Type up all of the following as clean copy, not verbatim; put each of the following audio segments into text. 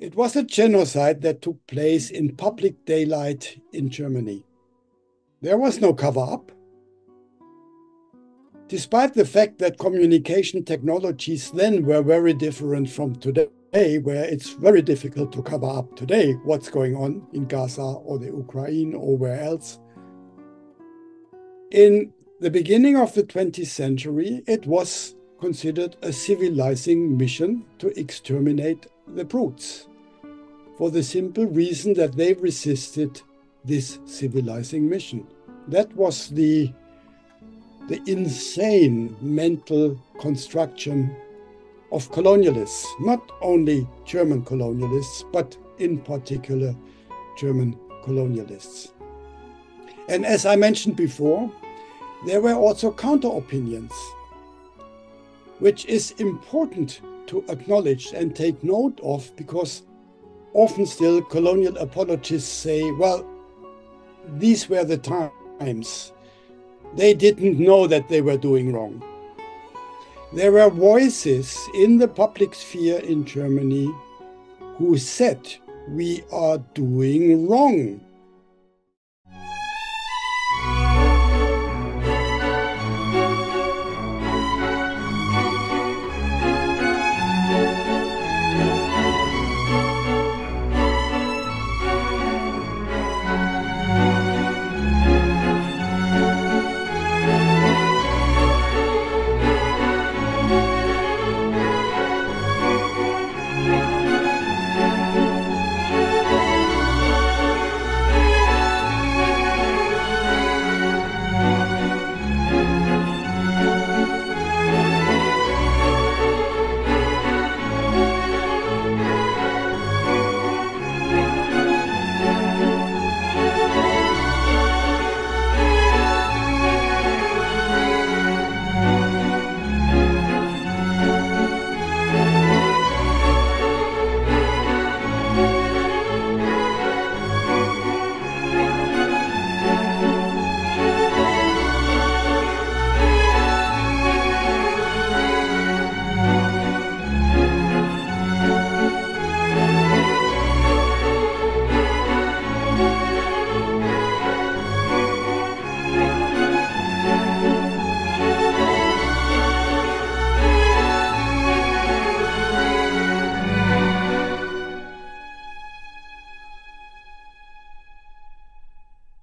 It was a genocide that took place in public daylight in Germany. There was no cover-up. Despite the fact that communication technologies then were very different from today, where it's very difficult to cover up today what's going on in Gaza or the Ukraine or where else. In the beginning of the 20th century, it was considered a civilizing mission to exterminate the brutes, for the simple reason that they resisted this civilizing mission. That was the insane mental construction of colonialists, not only German colonialists, but in particular German colonialists. And as I mentioned before, there were also counter-opinions, which is important to acknowledge and take note of, because often still colonial apologists say, well, these were the times. They didn't know that they were doing wrong. There were voices in the public sphere in Germany who said, we are doing wrong.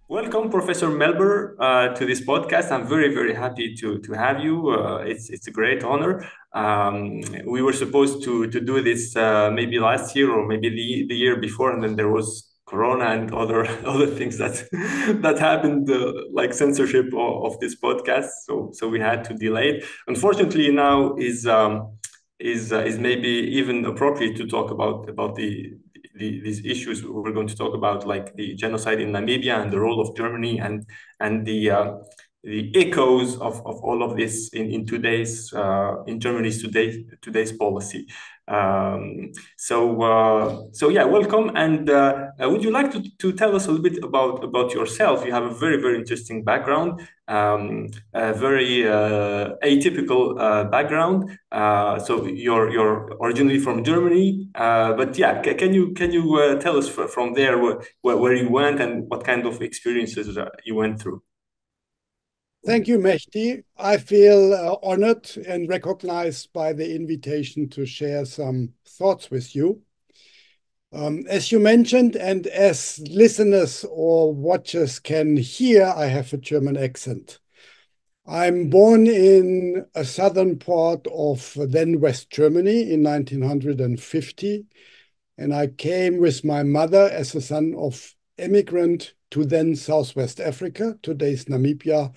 Welcome, Professor Melber, to this podcast. I'm very, very happy to have you. It's a great honor. We were supposed to do this maybe last year or maybe the year before, and then there was Corona and other things that happened, like censorship of this podcast. So we had to delay it. Unfortunately, now is maybe even appropriate to talk about these issues we're going to talk about, like the genocide in Namibia and the role of Germany and the echoes of all of this in today's in Germany's today's policy. So yeah, welcome. And would you like to tell us a little bit about yourself? You have a very, very interesting background, a very atypical background. So you're originally from Germany, but yeah, can you tell us from there where you went and what kind of experiences you went through? Thank you, Mehdi. I feel honored and recognized by the invitation to share some thoughts with you. As you mentioned, and as listeners or watchers can hear, I have a German accent. I'm born in a southern part of then West Germany in 1950, and I came with my mother as a son of immigrant to then Southwest Africa, today's Namibia,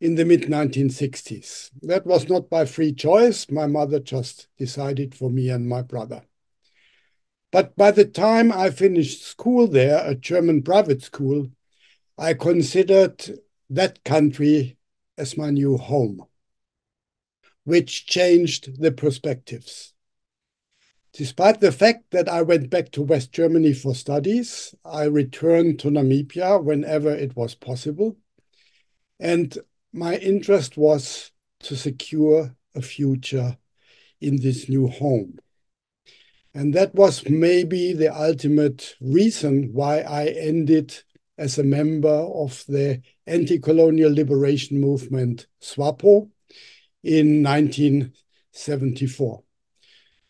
in the mid-1960s. That was not by free choice. My mother just decided for me and my brother. But by the time I finished school there, a German private school, I considered that country as my new home, which changed the perspectives. Despite the fact that I went back to West Germany for studies, I returned to Namibia whenever it was possible. And my interest was to secure a future in this new home. And that was maybe the ultimate reason why I ended as a member of the anti-colonial liberation movement, SWAPO, in 1974.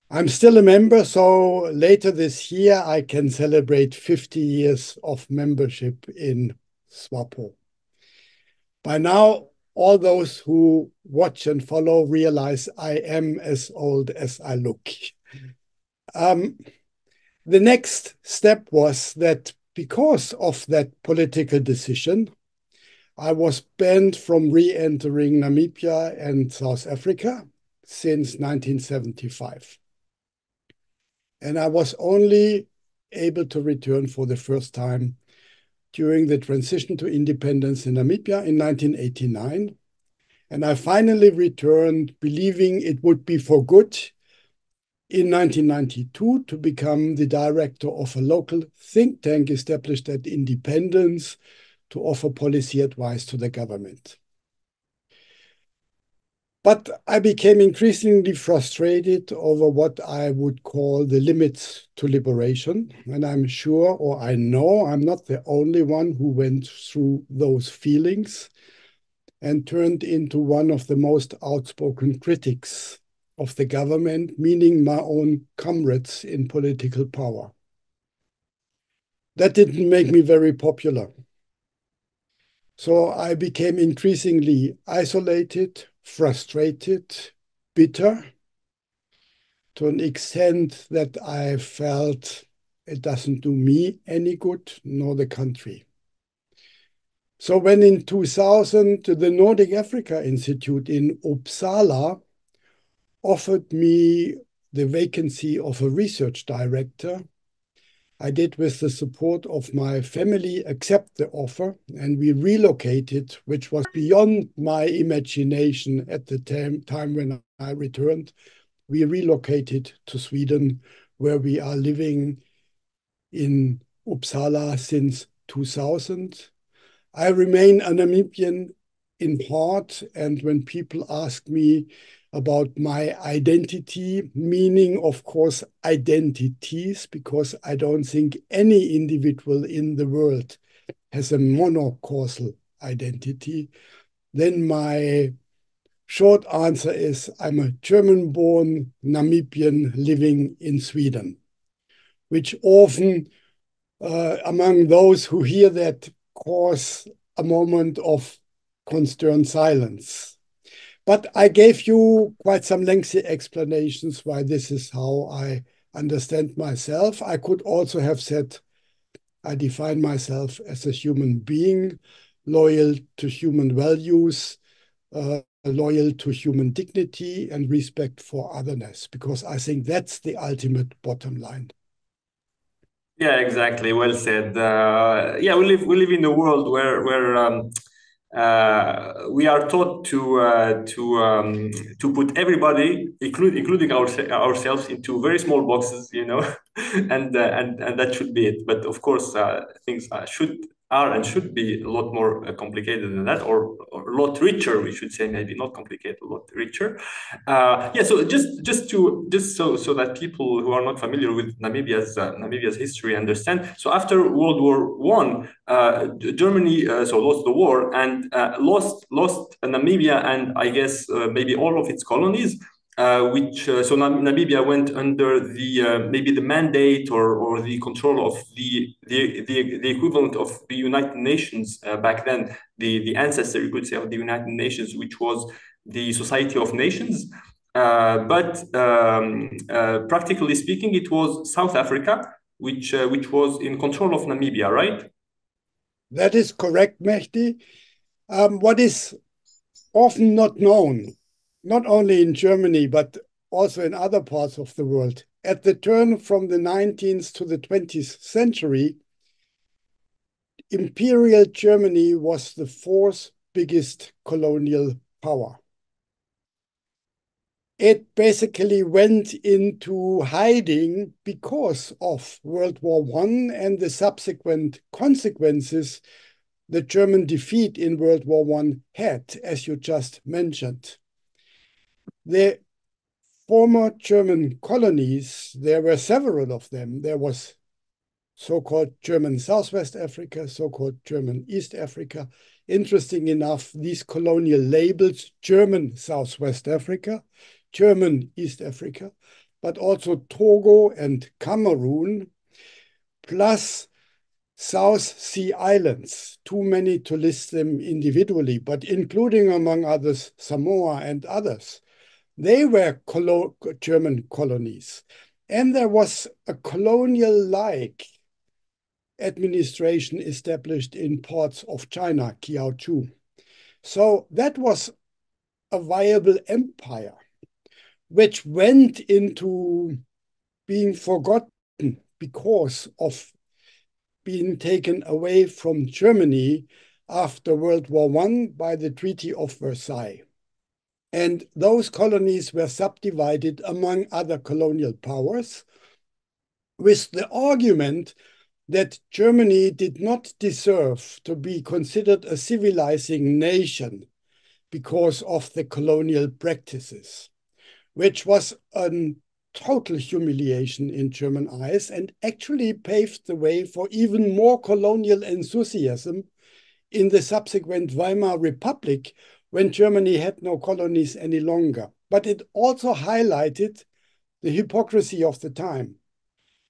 I'm still a member, so later this year I can celebrate 50 years of membership in SWAPO. By now, all those who watch and follow realize I am as old as I look. The next step was that because of that political decision, I was banned from re-entering Namibia and South Africa since 1975. And I was only able to return for the first time during the transition to independence in Namibia in 1989. And I finally returned believing it would be for good in 1992 to become the director of a local think tank established at independence to offer policy advice to the government. But I became increasingly frustrated over what I would call the limits to liberation. And I'm sure, or I know, I'm not the only one who went through those feelings and turned into one of the most outspoken critics of the government, meaning my own comrades in political power. That didn't make me very popular. So I became increasingly isolated, frustrated, bitter, to an extent that I felt it doesn't do me any good, nor the country. So when in 2000, the Nordic Africa Institute in Uppsala offered me the vacancy of a research director, I did, with the support of my family, accept the offer, and we relocated, which was beyond my imagination at the time when I returned. We relocated to Sweden, where we are living in Uppsala since 2000. I remain a Namibian in part, and when people ask me about my identity, meaning, of course, identities, because I don't think any individual in the world has a monocausal identity, then my short answer is I'm a German-born Namibian living in Sweden, which often, among those who hear that, cause a moment of consterned silence. But I gave you quite some lengthy explanations why this is how I understand myself. I could also have said I define myself as a human being, loyal to human values, loyal to human dignity and respect for otherness, because I think that's the ultimate bottom line. Yeah, exactly. Well said. Yeah, we live in a world where we are taught to put everybody, including ourselves, into very small boxes, and that should be it. But of course, things are and should be a lot more complicated than that, or a lot richer, we should say, maybe not complicated, a lot richer. Yeah, so just so that people who are not familiar with Namibia's history understand. So after World War I, Germany so lost the war and lost Namibia and I guess maybe all of its colonies. So Namibia went under the maybe the mandate or the control of the equivalent of the United Nations back then, the ancestor, you could say, of the United Nations, which was the Society of Nations. But practically speaking, it was South Africa which was in control of Namibia, right? That is correct, Mehdi. What is often not known, not only in Germany, but also in other parts of the world, at the turn from the 19th to the 20th century, Imperial Germany was the fourth biggest colonial power. It basically went into hiding because of World War I and the subsequent consequences the German defeat in World War I had, as you just mentioned. The former German colonies, there were several of them. There was so-called German Southwest Africa, so-called German East Africa. Interesting enough, these colonial labels, German Southwest Africa, German East Africa, but also Togo and Cameroon, plus South Sea Islands, too many to list them individually, but including, among others, Samoa and others. They were German colonies. And there was a colonial-like administration established in parts of China, Kiaochu. So that was a viable empire, which went into being forgotten because of being taken away from Germany after World War I by the Treaty of Versailles. And those colonies were subdivided among other colonial powers with the argument that Germany did not deserve to be considered a civilizing nation because of the colonial practices, which was a total humiliation in German eyes and actually paved the way for even more colonial enthusiasm in the subsequent Weimar Republic when Germany had no colonies any longer. But it also highlighted the hypocrisy of the time.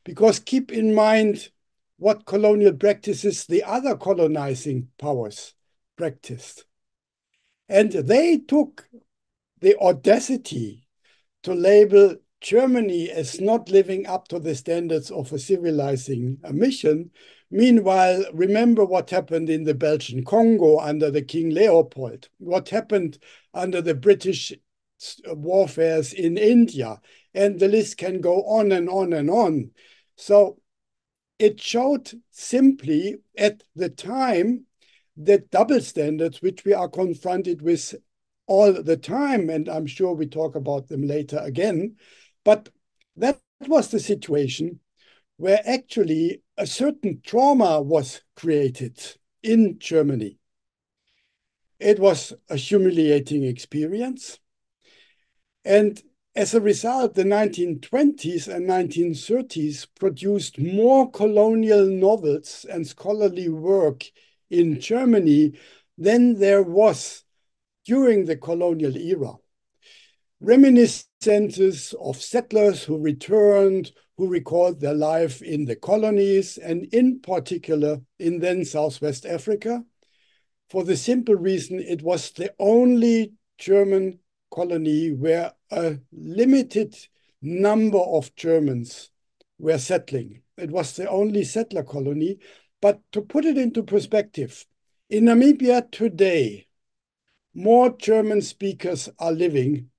Because keep in mind what colonial practices the other colonizing powers practiced. And they took the audacity to label Germany as not living up to the standards of a civilizing mission. Meanwhile, remember what happened in the Belgian Congo under the King Leopold, what happened under the British warfares in India, and the list can go on and on and on. So it showed simply at the time that double standards, which we are confronted with all the time, and I'm sure we talk about them later again, but that was the situation where actually a certain trauma was created in Germany. It was a humiliating experience. And as a result, the 1920s and 1930s produced more colonial novels and scholarly work in Germany than there was during the colonial era. Reminiscences of settlers who returned, who recalled their life in the colonies, and in particular in then Southwest Africa, for the simple reason it was the only German colony where a limited number of Germans were settling. It was the only settler colony. But to put it into perspective, in Namibia today, more German speakers are living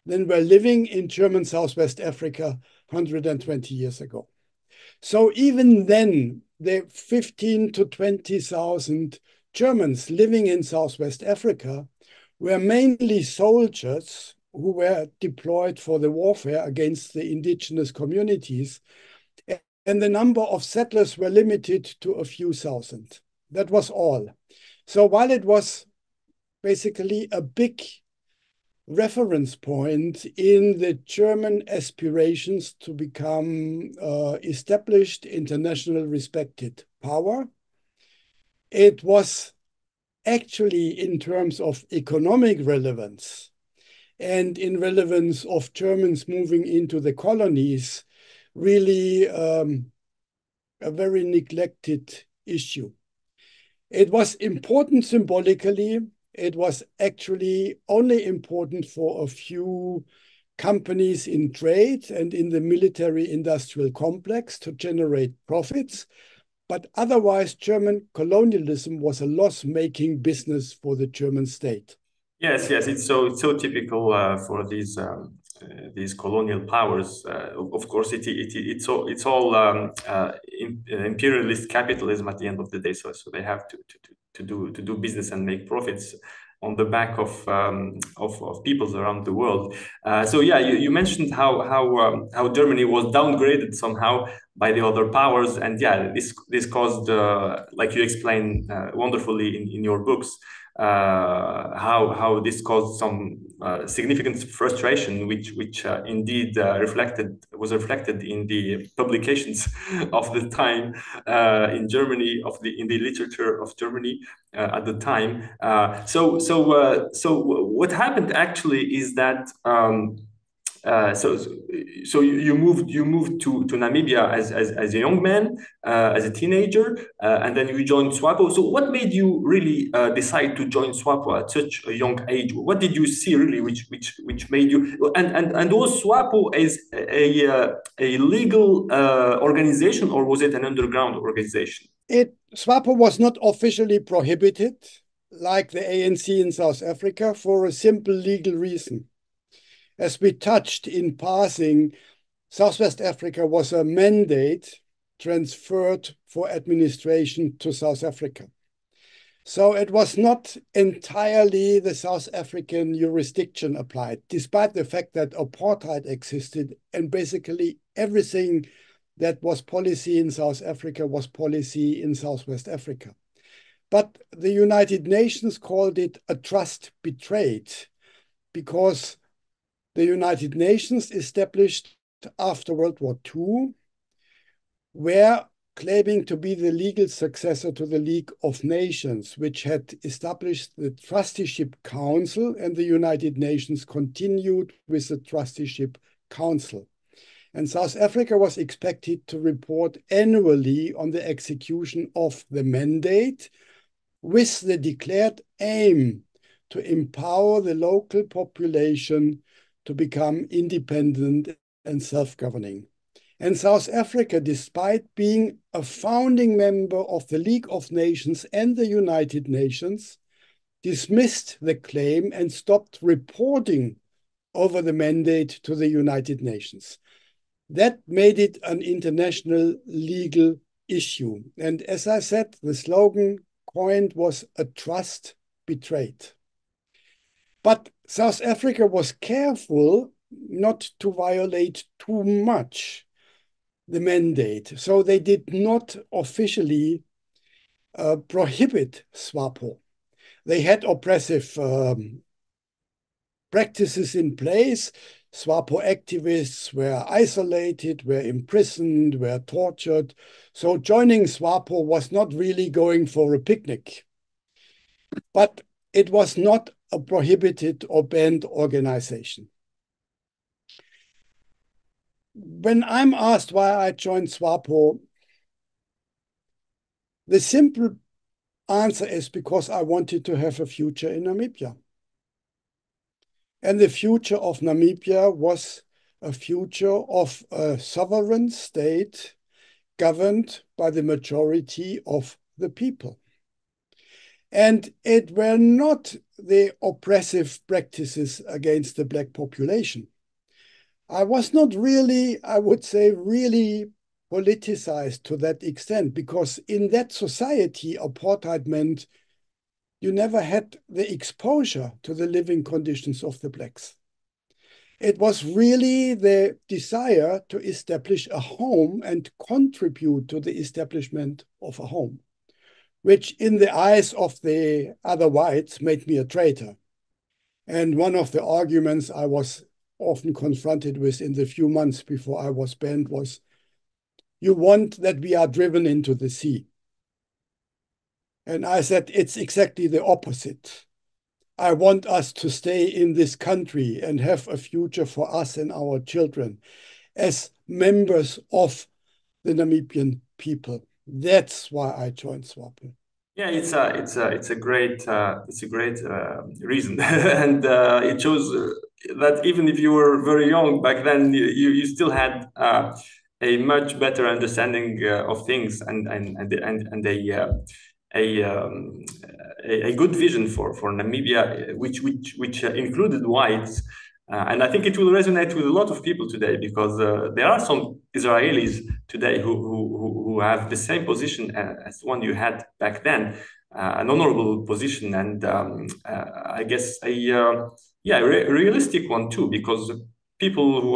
than were living in German Southwest Africa 120 years ago. So even then, the 15 to 20,000 Germans living in Southwest Africa were mainly soldiers who were deployed for the warfare against the indigenous communities. And the number of settlers were limited to a few thousand. That was all. So while it was basically a big reference point in the German aspirations to become established, international respected power, it was actually in terms of economic relevance and in relevance of Germans moving into the colonies, really a very neglected issue. It was important symbolically. It was actually only important for a few companies in trade and in the military-industrial complex to generate profits. But otherwise, German colonialism was a loss-making business for the German state. Yes, it's so typical for these colonial powers. Of course, it's all imperialist capitalism at the end of the day. So they have to do business and make profits on the back of peoples around the world. So yeah, you mentioned how Germany was downgraded somehow by the other powers, and yeah, this caused, like you explain wonderfully in your books, how this caused some significant frustration, which indeed was reflected in the publications of the time in Germany, in the literature of Germany at the time. So what happened actually is that. So you moved to Namibia as a young man, as a teenager, and then you joined SWAPO. So what made you really decide to join SWAPO at such a young age? What did you see really which made you, and was SWAPO as a legal organization, or was it an underground organization? SWAPO was not officially prohibited like the ANC in South Africa for a simple legal reason. As we touched in passing, Southwest Africa was a mandate transferred for administration to South Africa. So it was not entirely the South African jurisdiction applied, despite the fact that apartheid existed and basically everything that was policy in South Africa was policy in Southwest Africa. But the United Nations called it a trust betrayed because the United Nations established after World War II were claiming to be the legal successor to the League of Nations, which had established the Trusteeship Council, and the United Nations continued with the Trusteeship Council. And South Africa was expected to report annually on the execution of the mandate with the declared aim to empower the local population to become independent and self-governing. And South Africa, despite being a founding member of the League of Nations and the United Nations, dismissed the claim and stopped reporting over the mandate to the United Nations. That made it an international legal issue. And as I said, the slogan coined was a trust betrayed. But South Africa was careful not to violate too much the mandate. So they did not officially prohibit SWAPO. They had oppressive practices in place. SWAPO activists were isolated, were imprisoned, were tortured. So joining SWAPO was not really going for a picnic. But it was not a prohibited or banned organization. When I'm asked why I joined SWAPO, the simple answer is because I wanted to have a future in Namibia. And the future of Namibia was a future of a sovereign state governed by the majority of the people. And it were not the oppressive practices against the Black population. I was not really, I would say, really politicized to that extent, because in that society, apartheid meant you never had the exposure to the living conditions of the Blacks. It was really the desire to establish a home and contribute to the establishment of a home, which in the eyes of the other whites made me a traitor. And one of the arguments I was often confronted with in the few months before I was banned was, you want that we are driven into the sea. And I said, it's exactly the opposite. I want us to stay in this country and have a future for us and our children as members of the Namibian people. That's why I joined SWAPO. Yeah, it's a great reason, and it shows that even if you were very young back then, you still had a much better understanding of things and a good vision for Namibia, which included whites. And I think it will resonate with a lot of people today, because there are some Israelis today who have the same position as one you had back then, an honorable position, and I guess a realistic one too, because people who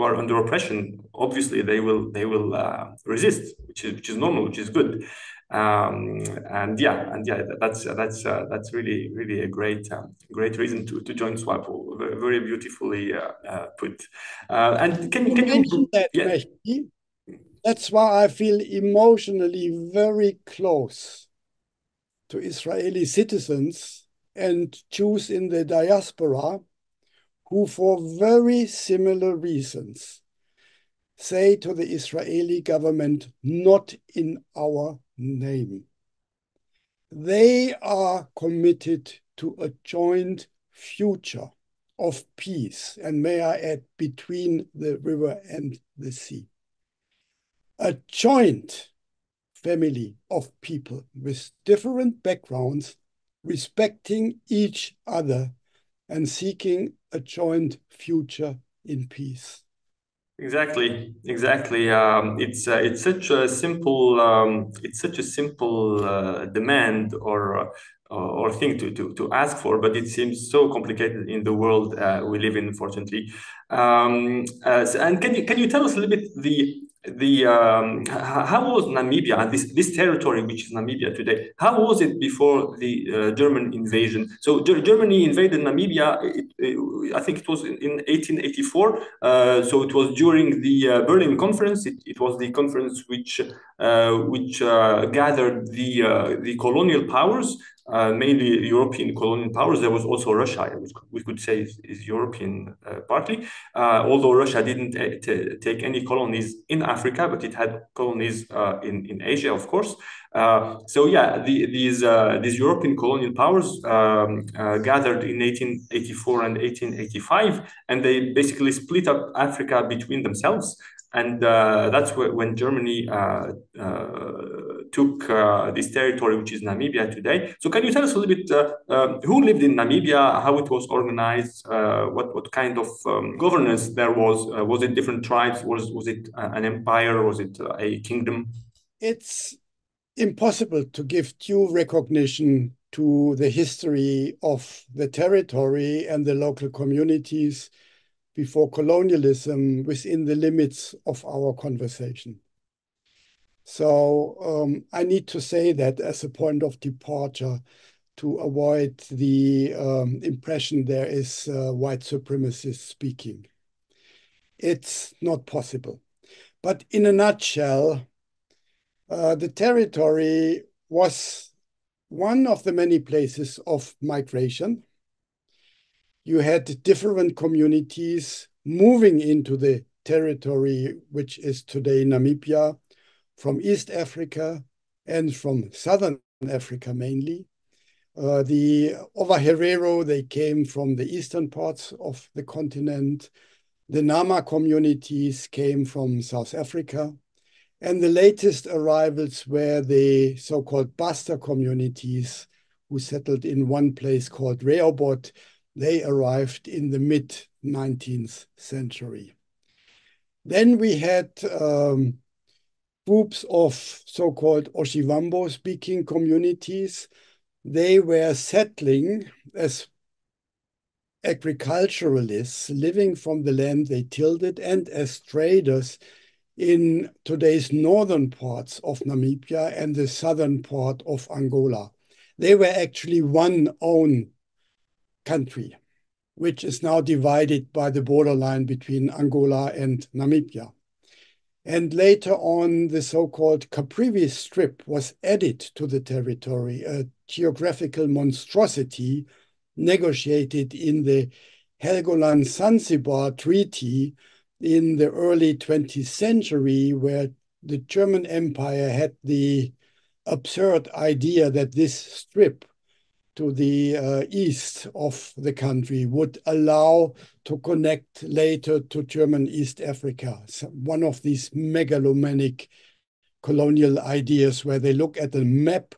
are under oppression, obviously they will resist, which is normal, which is good. And yeah, that's really a great reason to join SWAPO. Very beautifully put. And can You mentioned that, yeah. Mehdi. That's why I feel emotionally very close to Israeli citizens and Jews in the diaspora who, for very similar reasons, say to the Israeli government, not in our name. They are committed to a joint future of peace, and may I add, between the river and the sea. A joint family of people with different backgrounds, respecting each other and seeking a joint future in peace. Exactly. It's such a simple demand or thing to ask for, but it seems so complicated in the world we live in, unfortunately. And can you tell us a little bit how was Namibia, and this territory which is Namibia today, how was it before the German invasion? So Germany invaded Namibia, I think it was in 1884. So it was during the Berlin Conference. It was the conference which gathered the colonial powers, mainly European colonial powers. There was also Russia, which we could say is European partly, although Russia didn't take any colonies in Africa, but it had colonies in Asia, of course. So yeah, these European colonial powers gathered in 1884 and 1885, and they basically split up Africa between themselves. And that's when Germany took this territory, which is Namibia today. So can you tell us a little bit who lived in Namibia, how it was organized, what kind of governance there was? Was it different tribes? Was it an empire? Was it a kingdom? It's impossible to give due recognition to the history of the territory and the local communities before colonialism within the limits of our conversation. So I need to say that as a point of departure to avoid the impression there is white supremacists speaking. It's not possible. But in a nutshell, the territory was one of the many places of migration. You had different communities moving into the territory, which is today Namibia, from East Africa and from Southern Africa mainly. The Ovaherero, they came from the eastern parts of the continent. The Nama communities came from South Africa. And the latest arrivals were the so-called Basta communities who settled in one place called Rehoboth. They arrived in the mid-19th century. Then we had groups of so-called Oshivambo-speaking communities. They were settling as agriculturalists, living from the land they tilled, and as traders in today's northern parts of Namibia and the southern part of Angola. They were actually one own country, which is now divided by the borderline between Angola and Namibia. And later on, the so-called Caprivi Strip was added to the territory, a geographical monstrosity negotiated in the Helgoland-Zanzibar Treaty in the early 20th century, where the German Empire had the absurd idea that this strip to the east of the country would allow to connect later to German East Africa. So one of these megalomaniac colonial ideas where they look at a map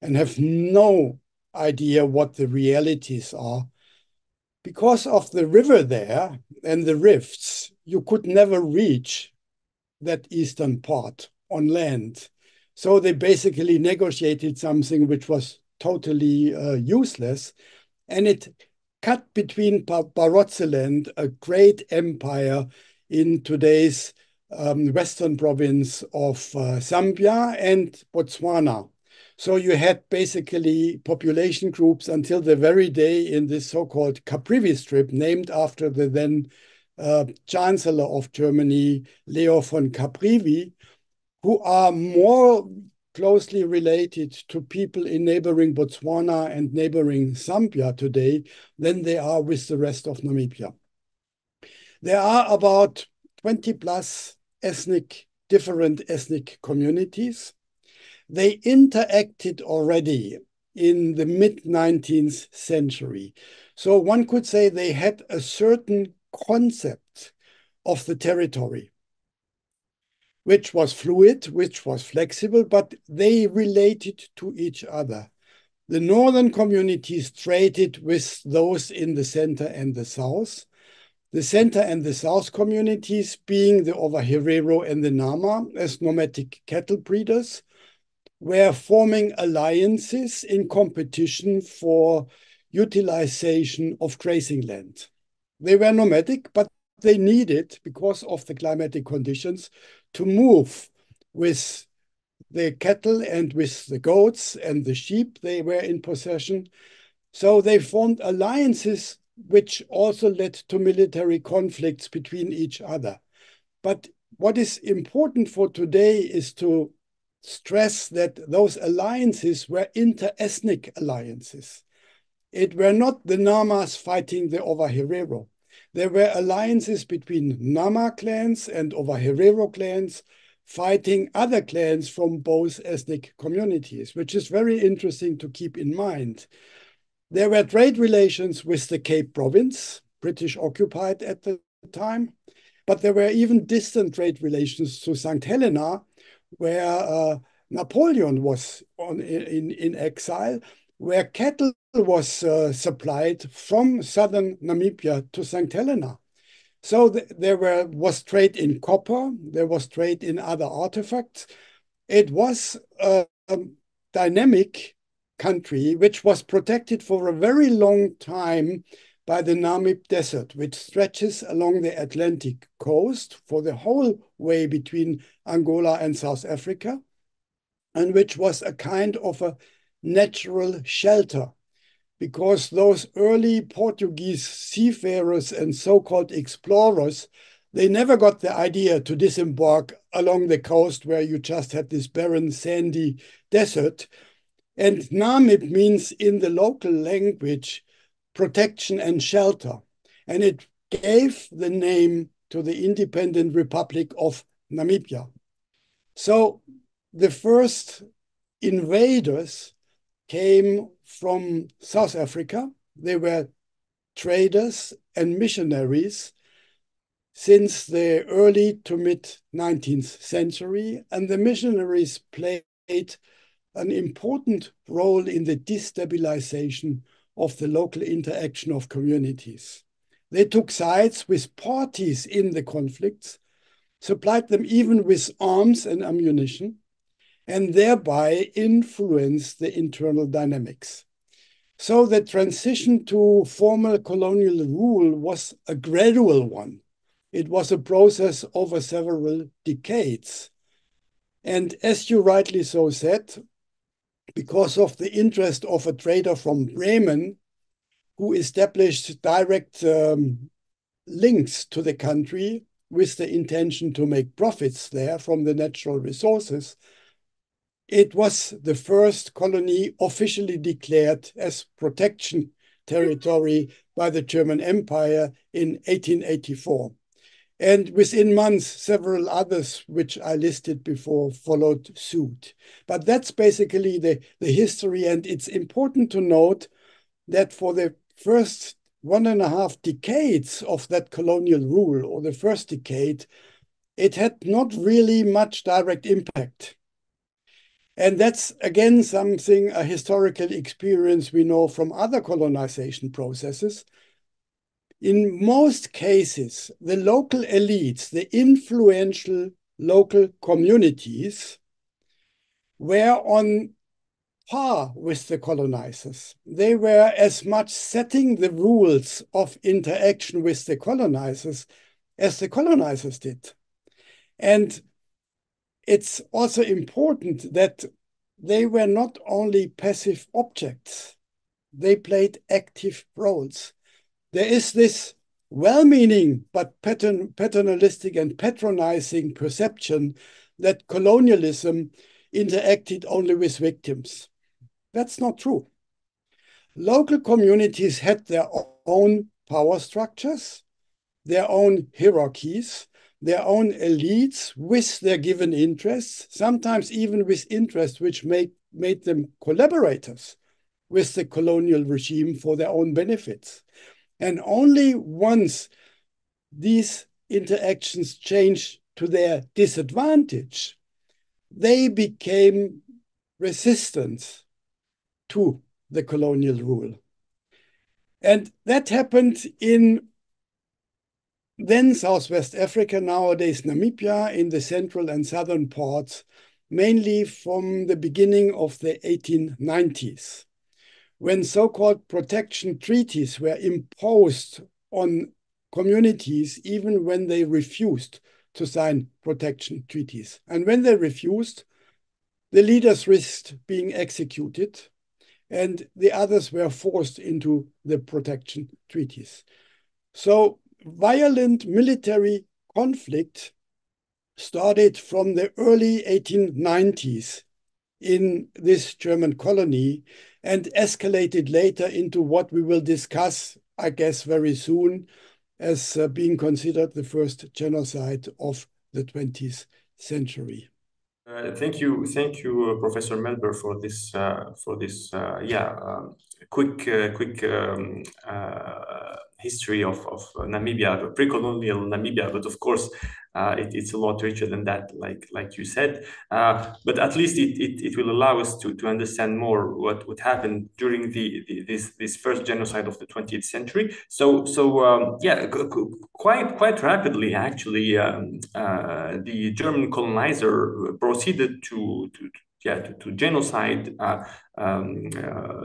and have no idea what the realities are. Because of the river there and the rifts, you could never reach that eastern part on land. So they basically negotiated something which was totally useless. And it cut between Barotseland, a great empire in today's western province of Zambia, and Botswana. So you had basically population groups until the very day in this so-called Caprivi Strip, named after the then Chancellor of Germany, Leo von Caprivi, who are more closely related to people in neighboring Botswana and neighboring Zambia today than they are with the rest of Namibia. There are about 20 plus different ethnic communities. They interacted already in the mid-19th century. So one could say they had a certain concept of the territory, which was fluid, which was flexible, but they related to each other. The northern communities traded with those in the center and the south. The center and the south communities being the Ovaherero and the Nama as nomadic cattle breeders were forming alliances in competition for utilization of grazing land. They were nomadic, but they needed, because of the climatic conditions, to move with the cattle and with the goats and the sheep they were in possession. So they formed alliances which also led to military conflicts between each other. But what is important for today is to stress that those alliances were inter-ethnic alliances. It were not the Namas fighting the Ovaherero. There were alliances between Nama clans and Ovaherero clans fighting other clans from both ethnic communities, which is very interesting to keep in mind. There were trade relations with the Cape Province, British occupied at the time, but there were even distant trade relations to St. Helena, where Napoleon was in exile, where cattle was supplied from southern Namibia to St. Helena. So there was trade in copper, there was trade in other artifacts. It was a dynamic country which was protected for a very long time by the Namib Desert, which stretches along the Atlantic coast for the whole way between Angola and South Africa, and which was a kind of a natural shelter, because those early Portuguese seafarers and so-called explorers, they never got the idea to disembark along the coast where you just had this barren, sandy desert. And Namib means in the local language, protection and shelter. And it gave the name to the independent Republic of Namibia. So the first invaders came from South Africa. They were traders and missionaries since the early to mid-19th century. And the missionaries played an important role in the destabilization of the local interaction of communities. They took sides with parties in the conflicts, supplied them even with arms and ammunition, and thereby influenced the internal dynamics. So the transition to formal colonial rule was a gradual one. It was a process over several decades. And as you rightly so said, because of the interest of a trader from Bremen, who established direct links to the country with the intention to make profits there from the natural resources, it was the first colony officially declared as protection territory by the German Empire in 1884. And within months, several others, which I listed before, followed suit. But that's basically the history. And it's important to note that for the first 1.5 decades of that colonial rule, or the first decade, it had not really much direct impact. And that's, again, something, a historical experience we know from other colonization processes. In most cases, the local elites, the influential local communities, were on par with the colonizers. They were as much setting the rules of interaction with the colonizers as the colonizers did. And it's also important that they were not only passive objects, they played active roles. There is this well-meaning but paternalistic and patronizing perception that colonialism interacted only with victims. That's not true. Local communities had their own power structures, their own hierarchies, their own elites with their given interests, sometimes even with interests which made them collaborators with the colonial regime for their own benefits. And only once these interactions changed to their disadvantage, they became resistant to the colonial rule. And that happened in then Southwest Africa, nowadays Namibia, in the central and southern parts, mainly from the beginning of the 1890s, when so-called protection treaties were imposed on communities, even when they refused to sign protection treaties. And when they refused, the leaders risked being executed, and the others were forced into the protection treaties. So violent military conflict started from the early 1890s in this German colony and escalated later into what we will discuss, I guess, very soon as being considered the first genocide of the 20th century. Thank you, Professor Melber, for this quick history of Namibia, pre-colonial Namibia. But of course, it's a lot richer than that, like you said. But at least it will allow us to understand more what would happen during this first genocide of the 20th century. So quite rapidly, actually, the German colonizer proceeded to genocide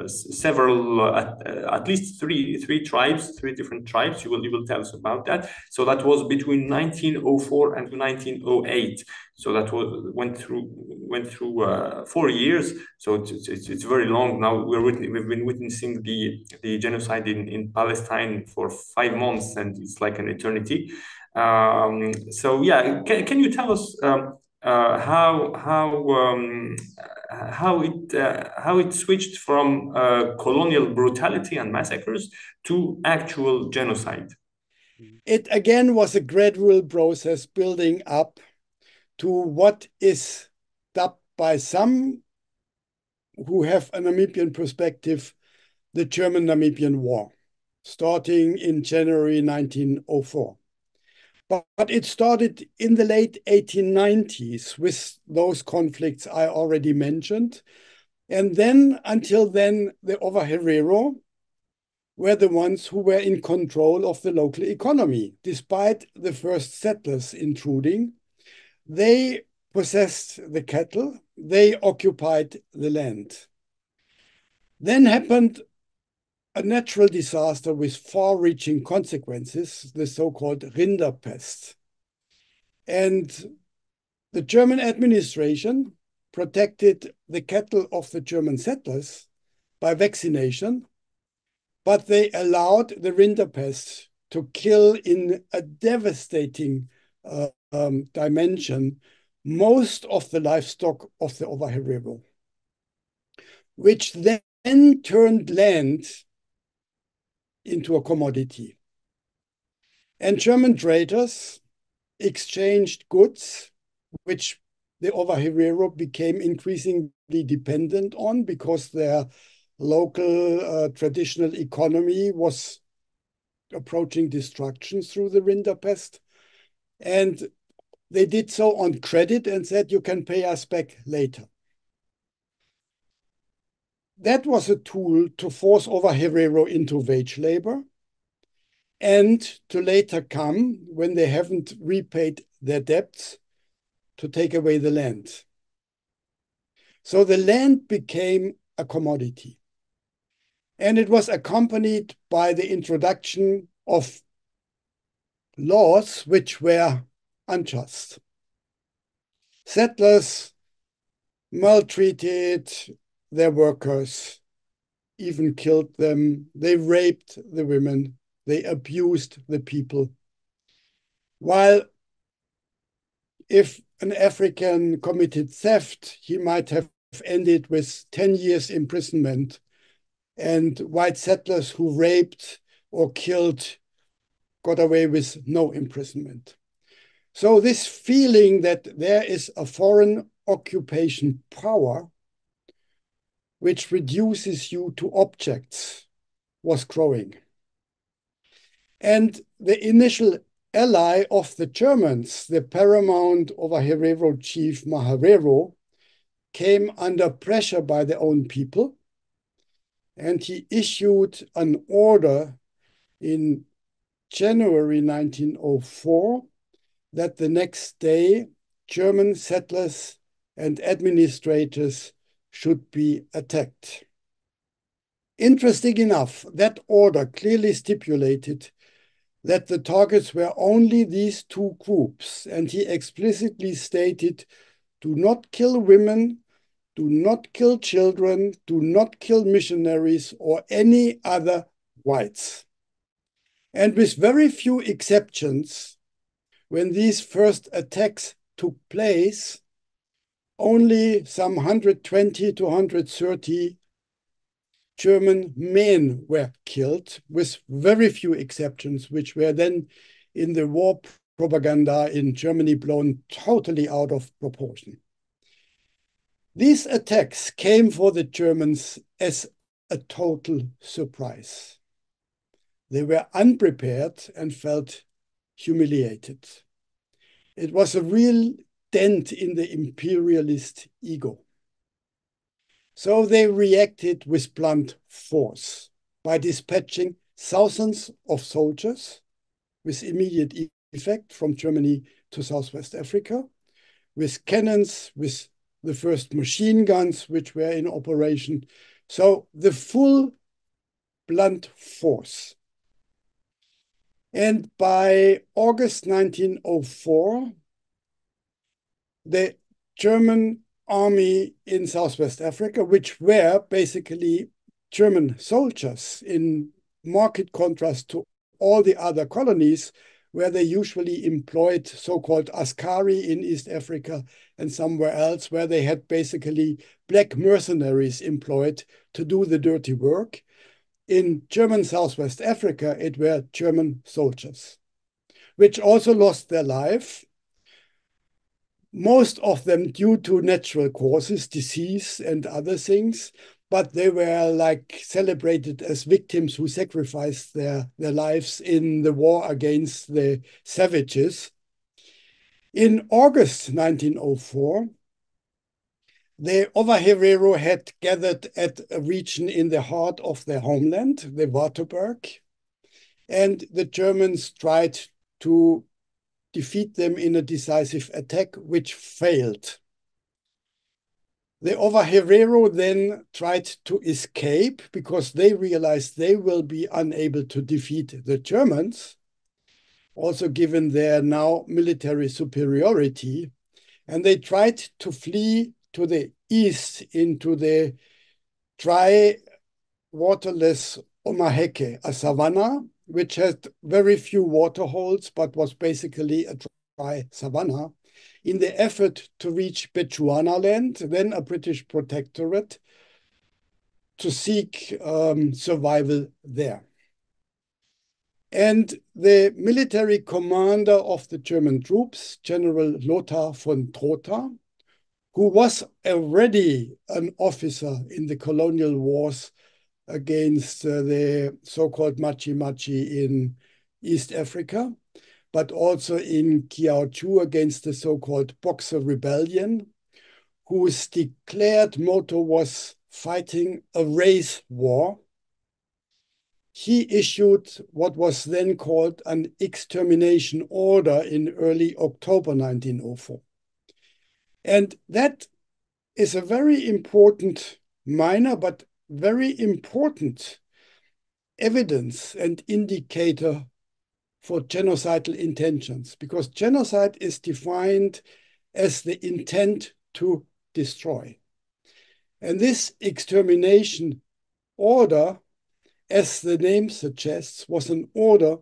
several, at least three different tribes. You will tell us about that. So that was between 1904 and 1908. So that went through 4 years. So it's very long now. We've been witnessing the genocide in Palestine for 5 months, and it's like an eternity. So yeah, can you tell us how it switched from colonial brutality and massacres to actual genocide? It again was a gradual process building up to what is dubbed by some who have a Namibian perspective, the German-Namibian War, starting in January 1904. But it started in the late 1890s with those conflicts I already mentioned. And then, until then, the Ovaherero were the ones who were in control of the local economy. Despite the first settlers intruding, they possessed the cattle, they occupied the land. Then happened a natural disaster with far-reaching consequences, the so-called Rinderpest. And the German administration protected the cattle of the German settlers by vaccination, but they allowed the Rinderpest to kill in a devastating dimension most of the livestock of the Ovaherero, which then turned land into a commodity. And German traders exchanged goods, which the Ovaherero became increasingly dependent on because their local traditional economy was approaching destruction through the Rinderpest. And they did so on credit and said, you can pay us back later. That was a tool to force Ovaherero into wage labor and to later come, when they haven't repaid their debts, to take away the land. So the land became a commodity. And it was accompanied by the introduction of laws which were unjust. Settlers maltreated their workers, even killed them. They raped the women. They abused the people. While if an African committed theft, he might have ended with 10 years imprisonment, and white settlers who raped or killed got away with no imprisonment. So this feeling that there is a foreign occupation power which reduces you to objects was growing. And the initial ally of the Germans, the paramount Ovaherero chief Maharero, came under pressure by their own people, and he issued an order in January 1904 that the next day German settlers and administrators should be attacked. Interesting enough, that order clearly stipulated that the targets were only these two groups, and he explicitly stated, do not kill women, do not kill children, do not kill missionaries or any other whites. And with very few exceptions, when these first attacks took place, only some 120 to 130 German men were killed, with very few exceptions, which were then in the war propaganda in Germany blown totally out of proportion. These attacks came for the Germans as a total surprise. They were unprepared and felt humiliated. It was a real dent in the imperialist ego. So they reacted with blunt force by dispatching thousands of soldiers with immediate effect from Germany to Southwest Africa, with cannons, with the first machine guns which were in operation. So the full blunt force. And by August 1904, the German army in Southwest Africa, which were basically German soldiers in marked contrast to all the other colonies, where they usually employed so-called askari in East Africa and somewhere else, where they had basically black mercenaries employed to do the dirty work. In German Southwest Africa, it were German soldiers, which also lost their life, most of them due to natural causes, disease and other things, but they were like celebrated as victims who sacrificed their lives in the war against the savages. In August 1904, the Ovaherero had gathered at a region in the heart of their homeland, the Waterberg, and the Germans tried to defeat them in a decisive attack, which failed. The Ovaherero then tried to escape because they realized they will be unable to defeat the Germans, also given their now military superiority, and they tried to flee to the east into the dry, waterless Omaheke, a savanna, which had very few waterholes, but was basically a dry savanna, in the effort to reach Bechuanaland, then a British protectorate, to seek survival there. And the military commander of the German troops, General Lothar von Trotha, who was already an officer in the colonial wars against the so-called Machi-Machi in East Africa, but also in Kiautschou against the so-called Boxer Rebellion, whose declared motto was fighting a race war. He issued what was then called an extermination order in early October 1904. And that is a very important minor but very important evidence and indicator for genocidal intentions, because genocide is defined as the intent to destroy. And this extermination order, as the name suggests, was an order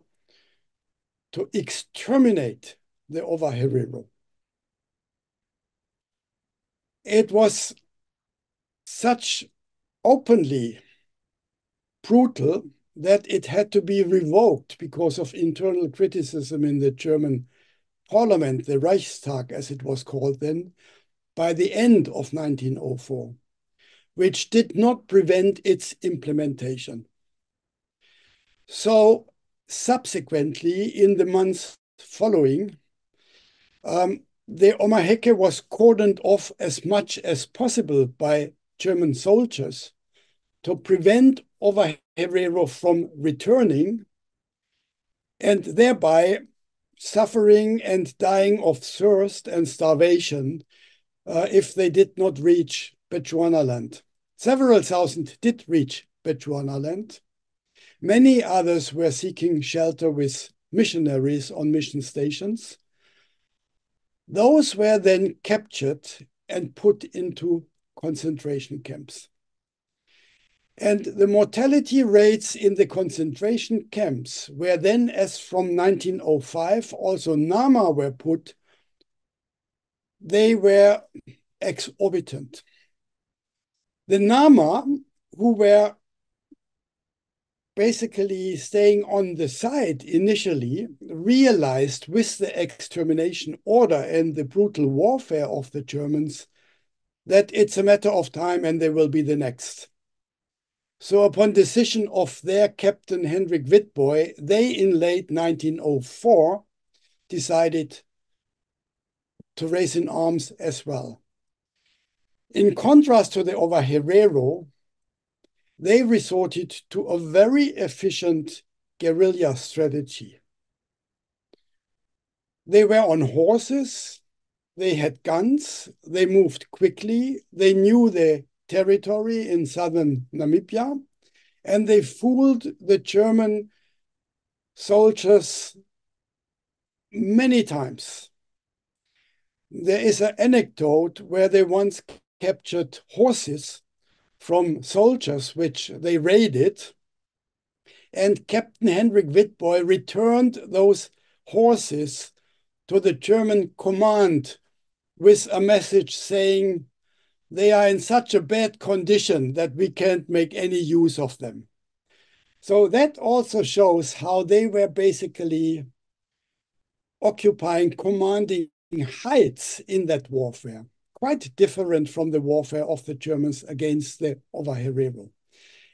to exterminate the Ovaherero. It was such openly brutal that it had to be revoked because of internal criticism in the German parliament, the Reichstag as it was called then, by the end of 1904, which did not prevent its implementation. So subsequently, in the months following, the Omaheke was cordoned off as much as possible by German soldiers to prevent Ovaherero from returning and thereby suffering and dying of thirst and starvation if they did not reach Bechuanaland. Several thousand did reach Bechuanaland. Many others were seeking shelter with missionaries on mission stations. Those were then captured and put into concentration camps. And the mortality rates in the concentration camps were then, as from 1905, also Nama were put, they were exorbitant. The Nama, who were basically staying on the side initially, realized with the extermination order and the brutal warfare of the Germans that it's a matter of time and they will be the next. So upon decision of their captain, Hendrik Witbooi, they in late 1904 decided to raise in arms as well. In contrast to the Ovaherero, they resorted to a very efficient guerrilla strategy. They were on horses, they had guns, they moved quickly, they knew the territory in southern Namibia, and they fooled the German soldiers many times. There is an anecdote where they once captured horses from soldiers which they raided, and Captain Hendrik Witbooi returned those horses to the German command with a message saying, they are in such a bad condition that we can't make any use of them. So that also shows how they were basically occupying commanding heights in that warfare, quite different from the warfare of the Germans against the Ovaherero.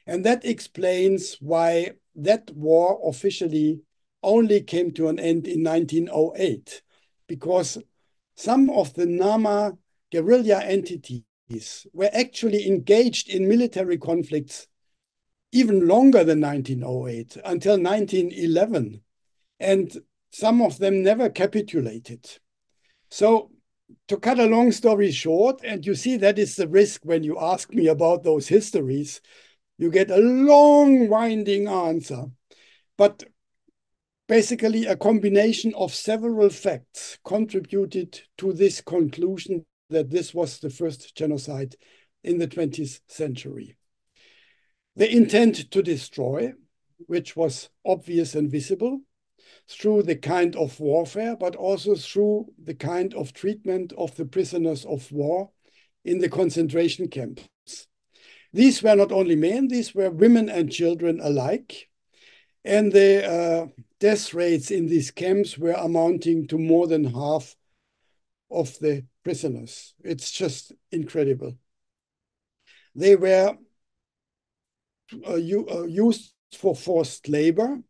And that explains why that war officially only came to an end in 1908, because some of the Nama guerrilla entities were actually engaged in military conflicts even longer than 1908, until 1911. And some of them never capitulated. So to cut a long story short, and you see that is the risk when you ask me about those histories, you get a long winding answer. But basically a combination of several facts contributed to this conclusion that this was the first genocide in the 20th century. The intent to destroy, which was obvious and visible through the kind of warfare, but also through the kind of treatment of the prisoners of war in the concentration camps. These were not only men, these were women and children alike. And the death rates in these camps were amounting to more than half of the prisoners. It's just incredible. They were used for forced labor.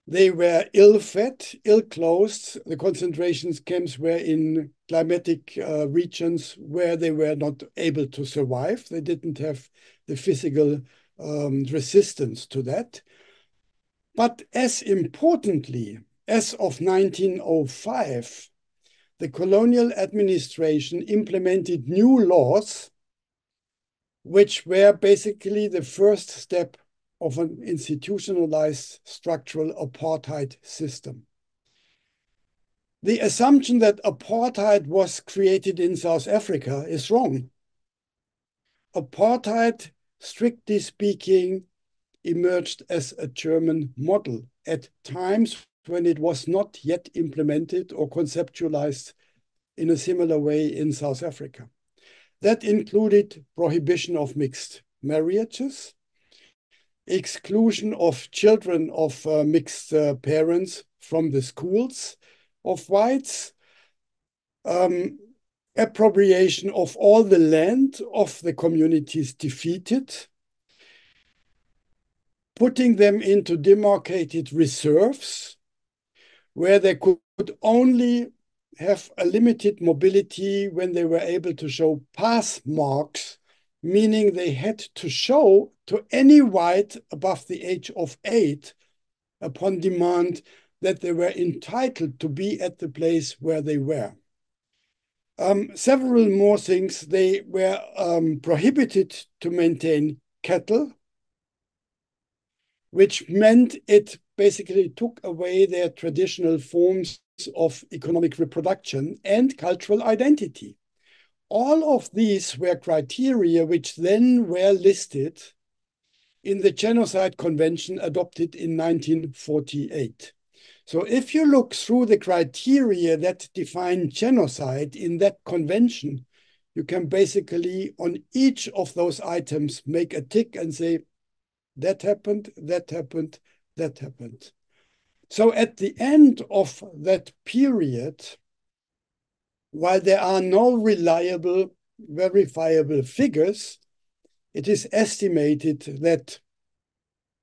They were ill-fed, ill-clothed. The concentration camps were in climatic regions where they were not able to survive. They didn't have the physical resistance to that. But as importantly, as of 1905, the colonial administration implemented new laws which were basically the first step of an institutionalized structural apartheid system. The assumption that apartheid was created in South Africa is wrong. Apartheid, strictly speaking, emerged as a German model at times when it was not yet implemented or conceptualized in a similar way in South Africa. That included prohibition of mixed marriages, exclusion of children of mixed parents from the schools of whites, appropriation of all the land of the communities defeated, putting them into demarcated reserves where they could only have a limited mobility when they were able to show pass marks, meaning they had to show to any white above the age of 8 upon demand that they were entitled to be at the place where they were. Several more things. They were prohibited to maintain cattle, which meant it basically took away their traditional forms of economic reproduction and cultural identity. All of these were criteria which then were listed in the Genocide Convention adopted in 1948. So if you look through the criteria that define genocide in that convention, you can basically on each of those items make a tick and say, that happened, that happened, that happened. So at the end of that period, while there are no reliable, verifiable figures, it is estimated that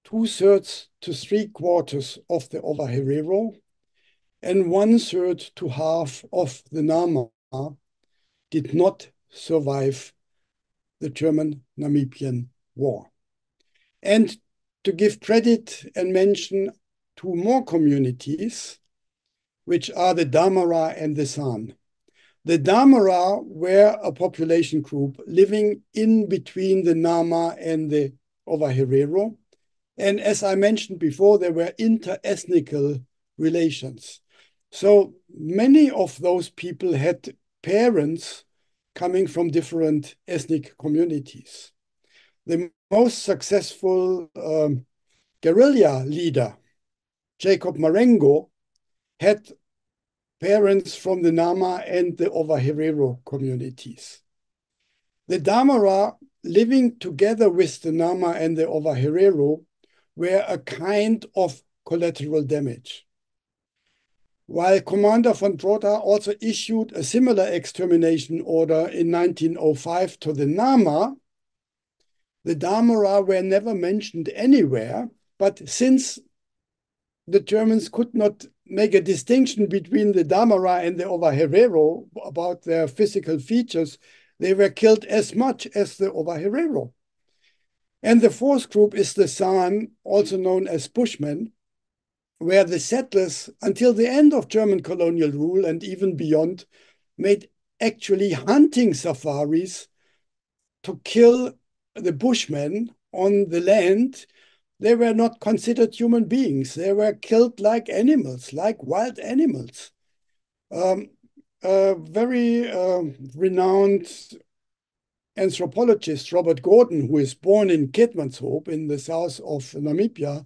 2/3 to 3/4 of the Ovaherero and 1/3 to half of the Nama did not survive the German-Namibian War. And to give credit and mention two more communities, which are the Damara and the San. The Damara were a population group living in between the Nama and the Ovaherero. And as I mentioned before, there were inter-ethnical relations. So many of those people had parents coming from different ethnic communities. The most successful guerrilla leader, Jacob Marengo, had parents from the Nama and the Ovaherero communities. The Damara, living together with the Nama and the Ovaherero, were a kind of collateral damage. While Commander von Trotha also issued a similar extermination order in 1905 to the Nama, the Damara were never mentioned anywhere, but since the Germans could not make a distinction between the Damara and the Ovaherero about their physical features, they were killed as much as the Ovaherero. And the fourth group is the San, also known as Bushmen, where the settlers, until the end of German colonial rule and even beyond, made actually hunting safaris to kill the Bushmen on the land. They were not considered human beings. They were killed like animals, like wild animals. A very renowned anthropologist, Robert Gordon, who is born in Keetmanshoop in the south of Namibia,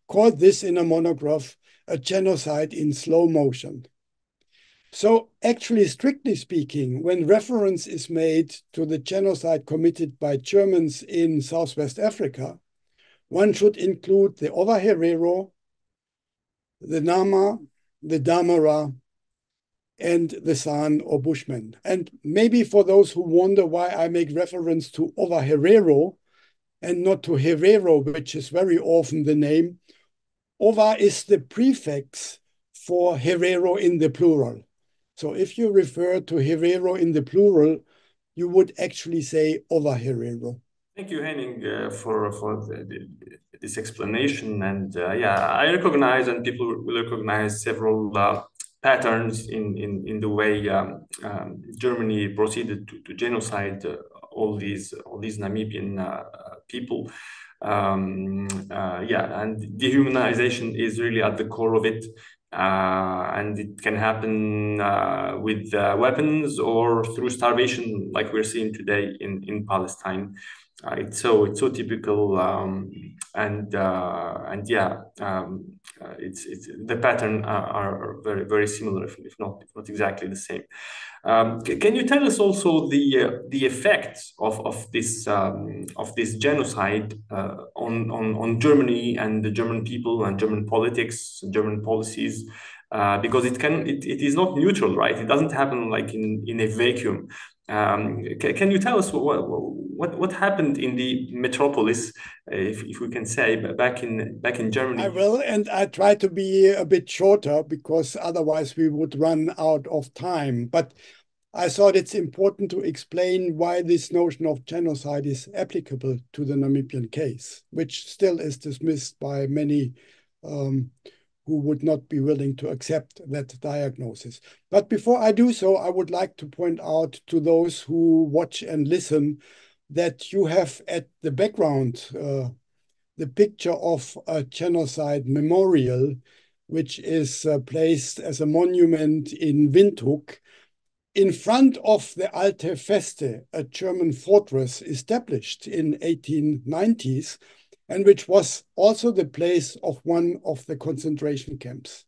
called this in a monograph a genocide in slow motion. So actually, strictly speaking, when reference is made to the genocide committed by Germans in Southwest Africa, one should include the Ovaherero, the Nama, the Damara, and the San or Bushmen. And maybe for those who wonder why I make reference to Ovaherero and not to Herero, which is very often the name, Ova is the prefix for Herero in the plural. So if you refer to Herero in the plural, you would actually say Ovaherero. Thank you, Henning, for this explanation. And yeah, I recognize, and people will recognize several patterns in the way Germany proceeded to genocide all these Namibian people. Yeah, and dehumanization is really at the core of it. And it can happen with weapons or through starvation, like we're seeing today in Palestine. It's so typical, and yeah, it's the pattern are very similar, if not exactly the same. Can you tell us also the effects of this genocide on Germany and the German people and German politics, German policies? Because it is not neutral, right? It doesn't happen like in a vacuum. Can you tell us what happened in the metropolis, if we can say, back in Germany? I will, and I try to be a bit shorter because otherwise we would run out of time. But I thought it's important to explain why this notion of genocide is applicable to the Namibian case, which still is dismissed by many who would not be willing to accept that diagnosis. But before I do so, I would like to point out to those who watch and listen that you have at the background the picture of a genocide memorial, which is placed as a monument in Windhoek in front of the Alte Feste, a German fortress established in 1890s, and which was also the place of one of the concentration camps.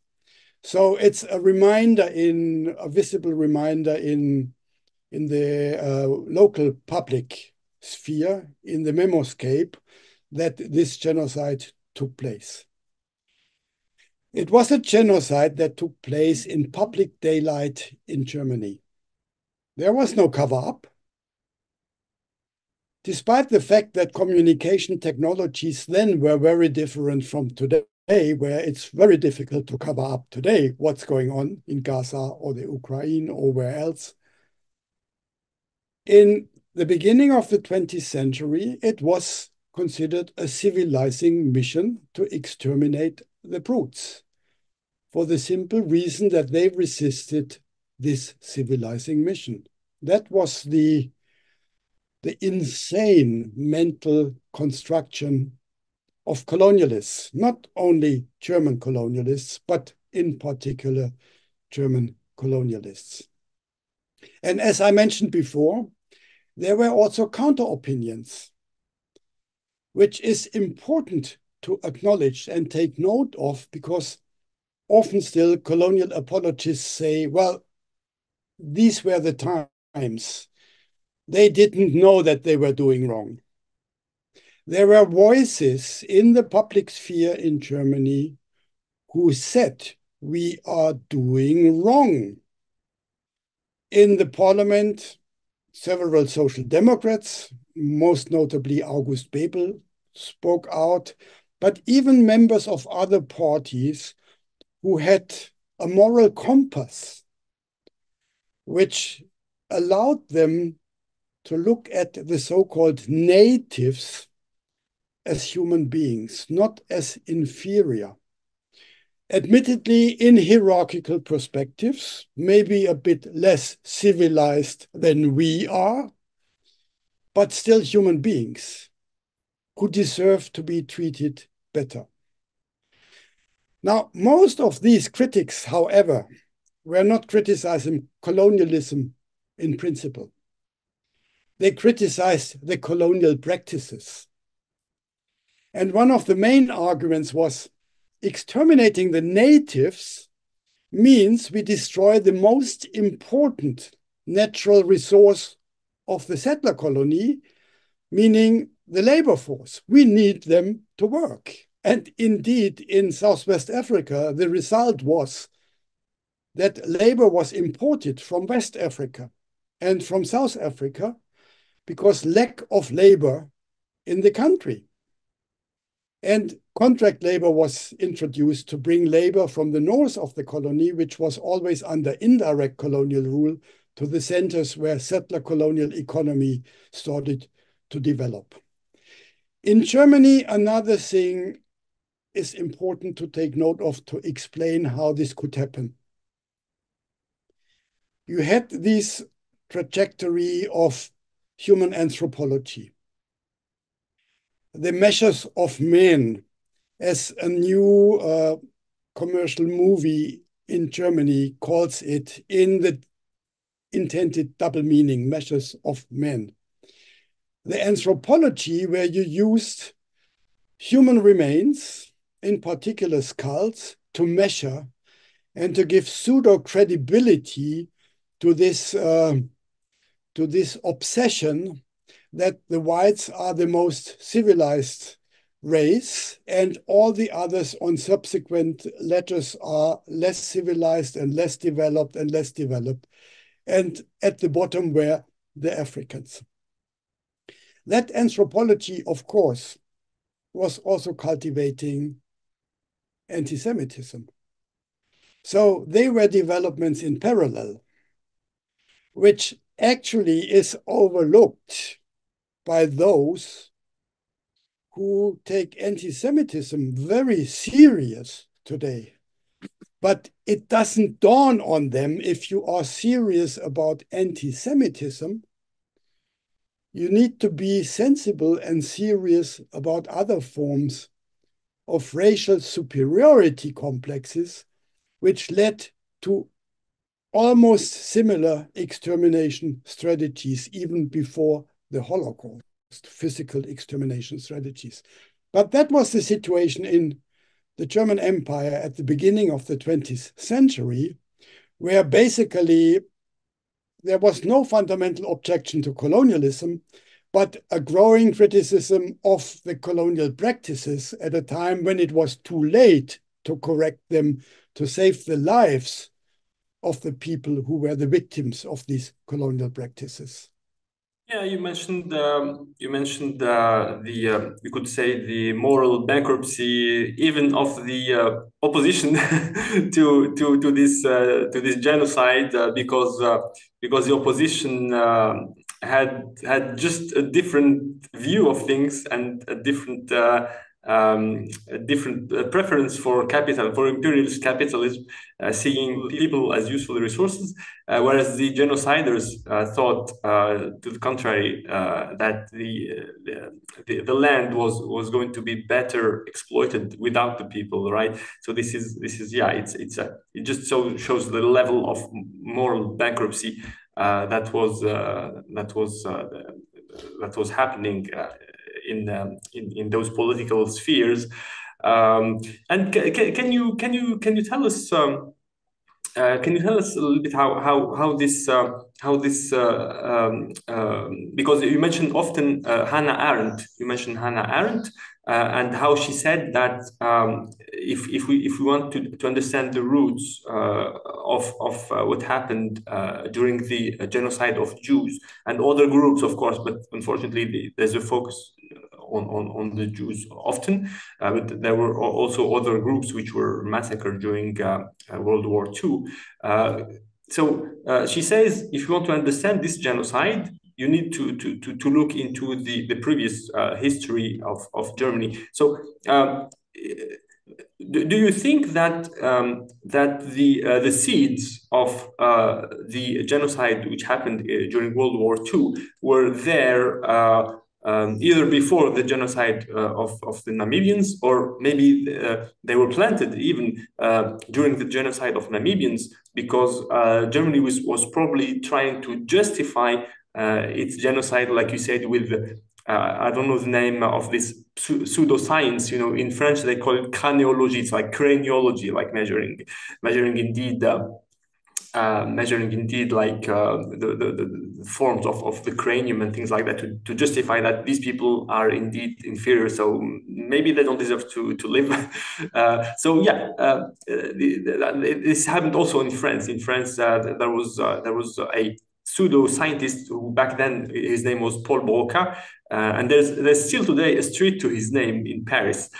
So it's a reminder, a visible reminder in the local public sphere, in the memoscape, that this genocide took place. It was a genocide that took place in public daylight in Germany. There was no cover-up. Despite the fact that communication technologies then were very different from today, where it's very difficult to cover up today what's going on in Gaza or the Ukraine or where else. In the beginning of the 20th century, it was considered a civilizing mission to exterminate the brutes, for the simple reason that they resisted this civilizing mission. That was the insane mental construction of colonialists, not only German colonialists, but in particular German colonialists. And as I mentioned before, there were also counter-opinions, which is important to acknowledge and take note of, because often still colonial apologists say, well, these were the times. They didn't know that they were doing wrong. There were voices in the public sphere in Germany who said, we are doing wrong. In the parliament, several social democrats, most notably August Bebel, spoke out, but even members of other parties who had a moral compass, which allowed them to look at the so-called natives as human beings, not as inferior. Admittedly, in hierarchical perspectives, maybe a bit less civilized than we are, but still human beings who deserve to be treated better. Now, most of these critics, however, were not criticizing colonialism in principle. They criticized the colonial practices. And one of the main arguments was exterminating the natives means we destroy the most important natural resource of the settler colony, meaning the labor force. We need them to work. And indeed, in Southwest Africa, the result was that labor was imported from West Africa and from South Africa because lack of labor in the country. And contract labor was introduced to bring labor from the north of the colony, which was always under indirect colonial rule, to the centers where settler colonial economy started to develop. In Germany, another thing is important to take note of to explain how this could happen. You had this trajectory of human anthropology. The Measures of Men, as a new commercial movie in Germany calls it, in the intended double meaning, Measures of Men. The anthropology where you used human remains, in particular skulls, to measure and to give pseudo credibility to this obsession that the whites are the most civilized race and all the others on subsequent letters are less civilized and less developed and less developed. And at the bottom were the Africans. That anthropology, of course, was also cultivating anti-Semitism. So they were developments in parallel, which actually is overlooked by those who take anti-Semitism very serious today. But it doesn't dawn on them, if you are serious about anti-Semitism, you need to be sensible and serious about other forms of racial superiority complexes, which led to almost similar extermination strategies even before the Holocaust, physical extermination strategies. But that was the situation in the German Empire at the beginning of the 20th century, where basically there was no fundamental objection to colonialism, but a growing criticism of the colonial practices at a time when it was too late to correct them, to save the lives of the people who were the victims of these colonial practices. Yeah, you mentioned the you could say the moral bankruptcy even of the opposition to this genocide because the opposition had just a different view of things and a different preference for capital, for imperialist capitalism, seeing people as useful resources, whereas the genociders thought, to the contrary, that the land was going to be better exploited without the people, right? So this is yeah, it just so shows the level of moral bankruptcy that was happening in those political spheres. And can you tell us? Can you tell us a little bit how this because you mentioned often Hannah Arendt. You mentioned Hannah Arendt and how she said that if we want to understand the roots of what happened during the genocide of Jews and other groups, of course, but unfortunately there's a focus on the Jews often, but there were also other groups which were massacred during World War II. So she says, if you want to understand this genocide, you need to look into the previous history of Germany. So do you think that the seeds of the genocide which happened during World War II were there either before the genocide of the Namibians, or maybe they were planted even during the genocide of Namibians, because Germany was probably trying to justify its genocide, like you said, with I don't know the name of this pseudoscience. You know, in French they call it craniology. It's like craniology, like measuring indeed. Measuring indeed like the forms of the cranium and things like that to justify that these people are indeed inferior, so maybe they don't deserve to live. So yeah, this happened also in France. In France, there was a pseudo-scientist who back then his name was Paul Broca, and there's still today a street to his name in Paris.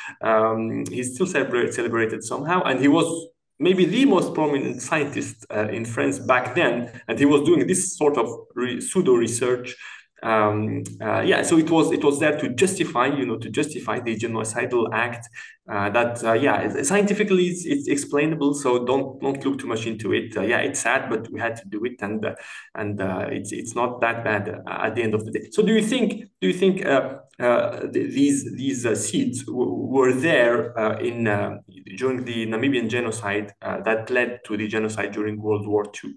He's still celebrated somehow, and he was maybe the most prominent scientist in France back then, and he was doing this sort of pseudo research Yeah, so it was there to justify, to justify the genocidal act. Yeah, scientifically it's explainable, so don't look too much into it. Yeah, it's sad, but we had to do it, and it's not that bad at the end of the day. So do you think these seeds were there during the Namibian genocide that led to the genocide during World War II?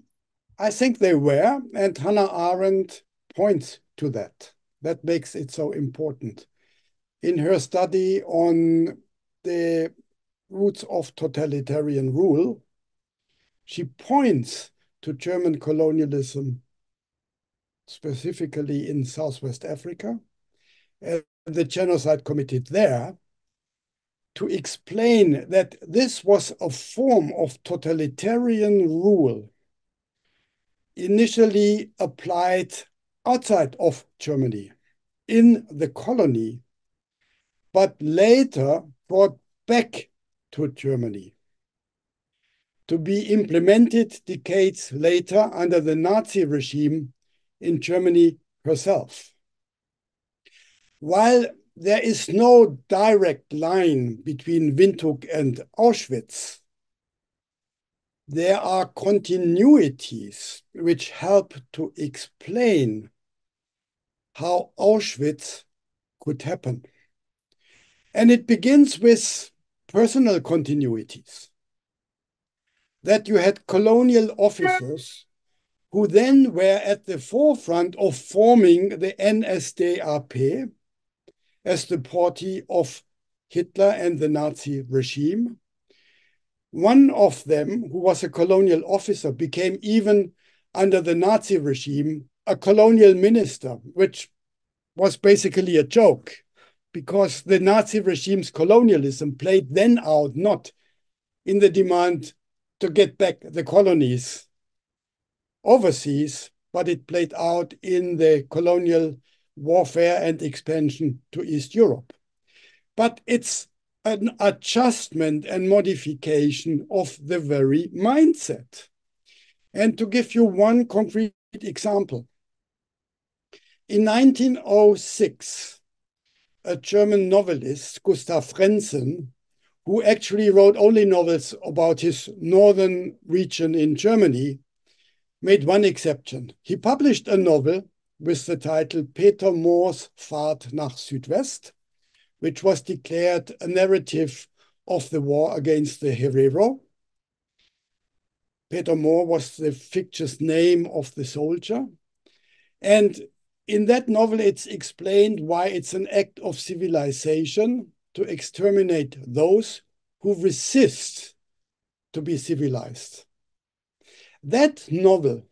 I think they were, and Hannah Arendt points to that. That makes it so important. In her study on the roots of totalitarian rule, she points to German colonialism, specifically in Southwest Africa, and the genocide committed there, to explain that this was a form of totalitarian rule initially applied outside of Germany in the colony, but later brought back to Germany to be implemented decades later under the Nazi regime in Germany herself. While there is no direct line between Windhoek and Auschwitz, there are continuities which help to explain how Auschwitz could happen. And it begins with personal continuities. That you had colonial officers who then were at the forefront of forming the NSDAP as the party of Hitler and the Nazi regime. One of them, who was a colonial officer, became, even under the Nazi regime, a colonial minister, which was basically a joke, because the Nazi regime's colonialism played then out not in the demand to get back the colonies overseas, but it played out in the colonial warfare and expansion to East Europe. But it's an adjustment and modification of the very mindset. And to give you one concrete example, in 1906, a German novelist, Gustav Frenssen, who actually wrote only novels about his northern region in Germany, made one exception. He published a novel with the title Peter Moors Fahrt nach Südwest, which was declared a narrative of the war against the Herero. Peter Moor was the fictitious name of the soldier. And in that novel, it's explained why it's an act of civilization to exterminate those who resist to be civilized. That novel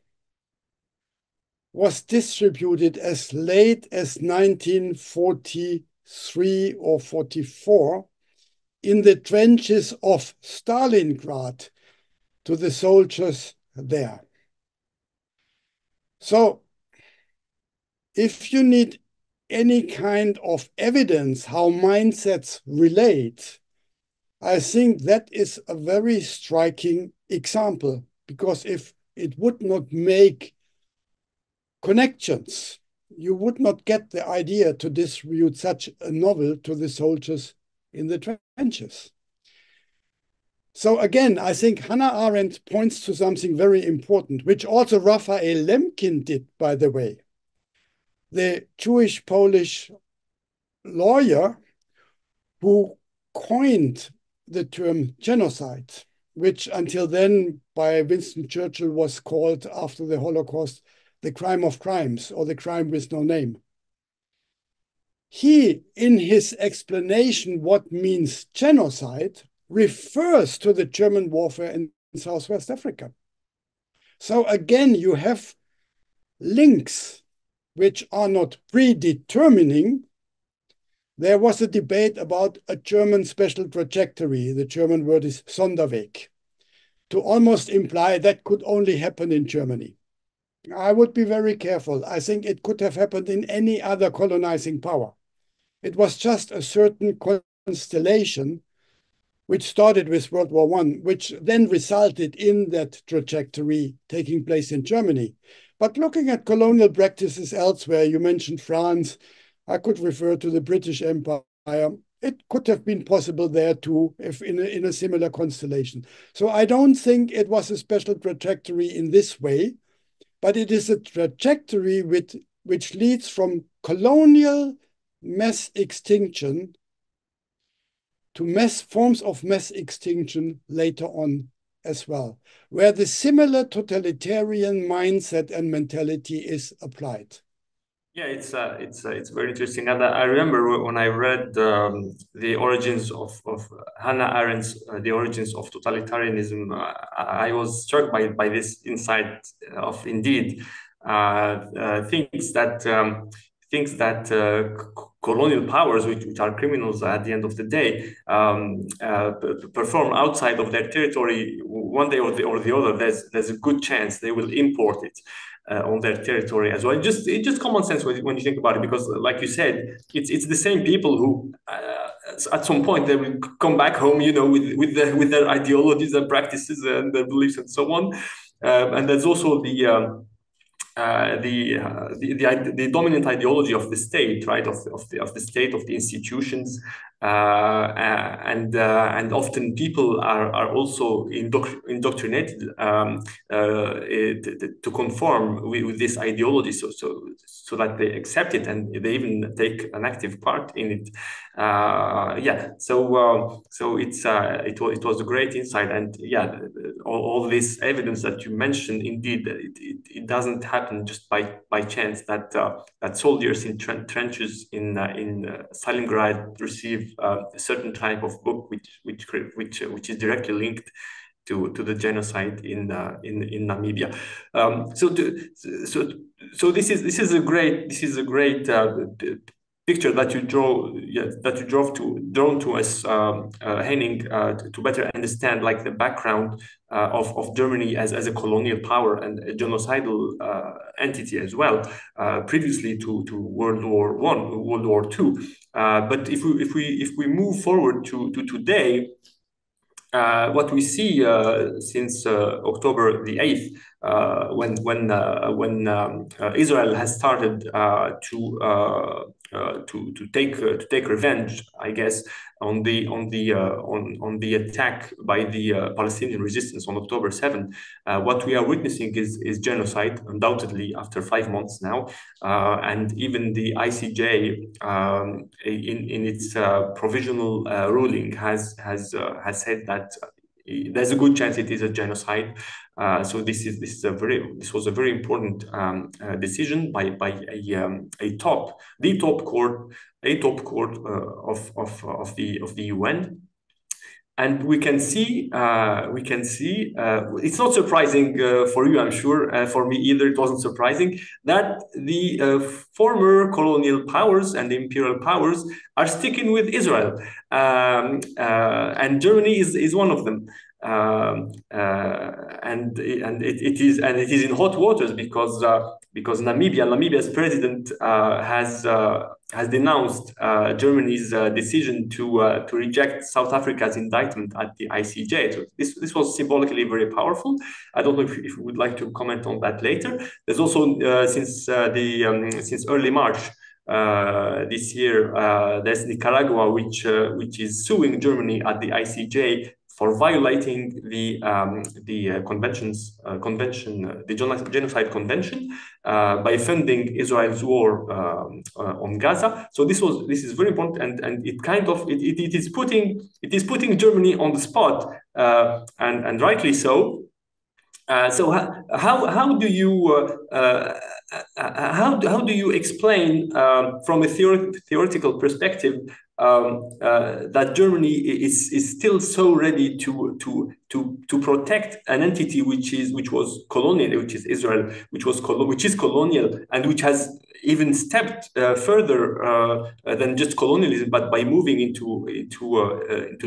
was distributed as late as 1943 or 44 in the trenches of Stalingrad to the soldiers there. So if you need any kind of evidence how mindsets relate, I think that is a very striking example, because if it would not make connections, you would not get the idea to distribute such a novel to the soldiers in the trenches. So again, I think Hannah Arendt points to something very important, which also Raphael Lemkin did, by the way. The Jewish-Polish lawyer who coined the term genocide, which until then by Winston Churchill was called, after the Holocaust, the crime of crimes, or the crime with no name. He, in his explanation what means genocide, refers to the German warfare in Southwest Africa. So again, you have links which are not predetermining. There was a debate about a German special trajectory. The German word is Sonderweg, to almost imply that could only happen in Germany. I would be very careful. I think it could have happened in any other colonizing power. It was just a certain constellation which started with World War I, which then resulted in that trajectory taking place in Germany. But looking at colonial practices elsewhere, you mentioned France, I could refer to the British Empire. It could have been possible there too, if in a similar constellation. So I don't think it was a special trajectory in this way, but it is a trajectory which leads from colonial mass extinction to forms of mass extinction later on as well, where the similar totalitarian mindset and mentality is applied. Yeah, it's very interesting, and I remember when I read the origins of Hannah Arendt's The Origins of Totalitarianism. I was struck by this insight of indeed things that colonial powers, which are criminals at the end of the day, perform outside of their territory one day or the other. There's a good chance they will import it on their territory as well. It's just common sense when you think about it, because, like you said, it's the same people who at some point they will come back home, you know, with their ideologies and practices and their beliefs and so on. And there's also the dominant ideology of the state, right? Of the state, of the institutions, and often people are also indoctrinated to conform with this ideology, so that they accept it and they even take an active part in it. So it was a great insight, and yeah, all this evidence that you mentioned, indeed, it doesn't happen just by chance that soldiers in trenches in Stalingrad receive a certain type of book which is directly linked to the genocide in Namibia. So this is a great picture that you drawn to us, Henning, to better understand like the background of Germany as a colonial power and a genocidal entity as well, previously to World War I, World War II. But if we move forward to today, what we see since October the 8th, when Israel has started to take revenge, I guess, on the attack by the Palestinian resistance on October 7th, what we are witnessing is genocide, undoubtedly, after 5 months now, and even the ICJ, in its provisional ruling, has said that there's a good chance it is a genocide. So this was a very important decision by the top court of the UN. And we can see it's not surprising for you, I'm sure. For me either, it wasn't surprising that the former colonial powers and the imperial powers are sticking with Israel, and Germany is one of them. And it is in hot waters because Namibia's president has denounced Germany's decision to reject South Africa's indictment at the ICJ. So this was symbolically very powerful. I don't know if you would like to comment on that later. There's also since early March this year, there's Nicaragua, which is suing Germany at the ICJ for violating the Genocide Convention by funding Israel's war on Gaza. So this is very important, and it is putting Germany on the spot, and rightly so. So how do you explain from a theoretical perspective that Germany is still so ready to protect an entity which was colonial, which is Israel, which is colonial, and which has even stepped further than just colonialism, but by moving into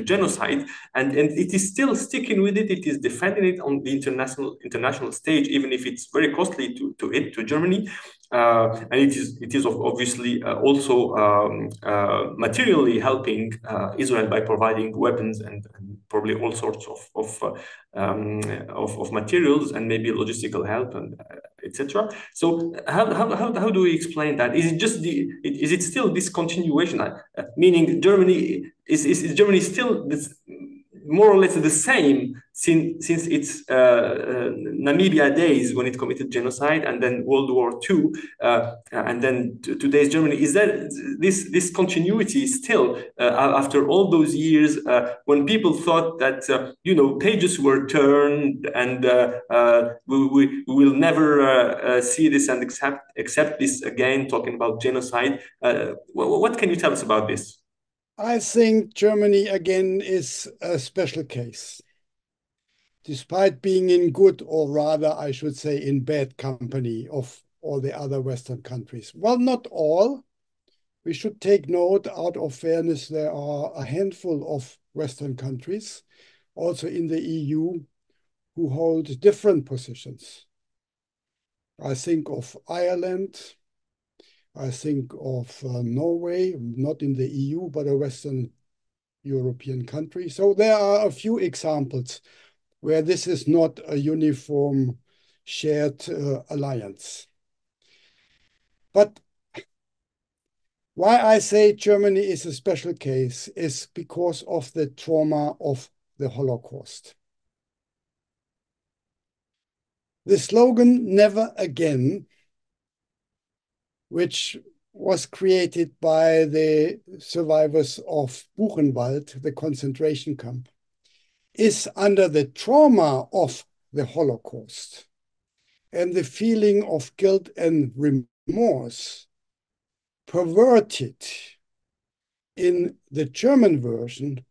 genocide, and it is still sticking with it. It is defending it on the international stage, even if it's very costly to Germany. And it is obviously also materially helping Israel by providing weapons and probably all sorts of materials and maybe logistical help and etc. So how do we explain that? Is it just is it still this continuation? Meaning Germany is Germany still this, more or less the same since its Namibia days when it committed genocide, and then World War II, and then today's Germany? Is there this continuity still after all those years when people thought that pages were turned and we will never see this and accept this again, talking about genocide? What can you tell us about this? I think Germany, again, is a special case. Despite being in good, or rather, I should say, in bad company of all the other Western countries. Well, not all. We should take note, out of fairness, there are a handful of Western countries, also in the EU, who hold different positions. I think of Ireland. I think of Norway, not in the EU, but a Western European country. So there are a few examples where this is not a uniform shared alliance. But why I say Germany is a special case is because of the trauma of the Holocaust. The slogan, "Never Again," which was created by the survivors of Buchenwald, the concentration camp, is under the trauma of the Holocaust and the feeling of guilt and remorse perverted in the German version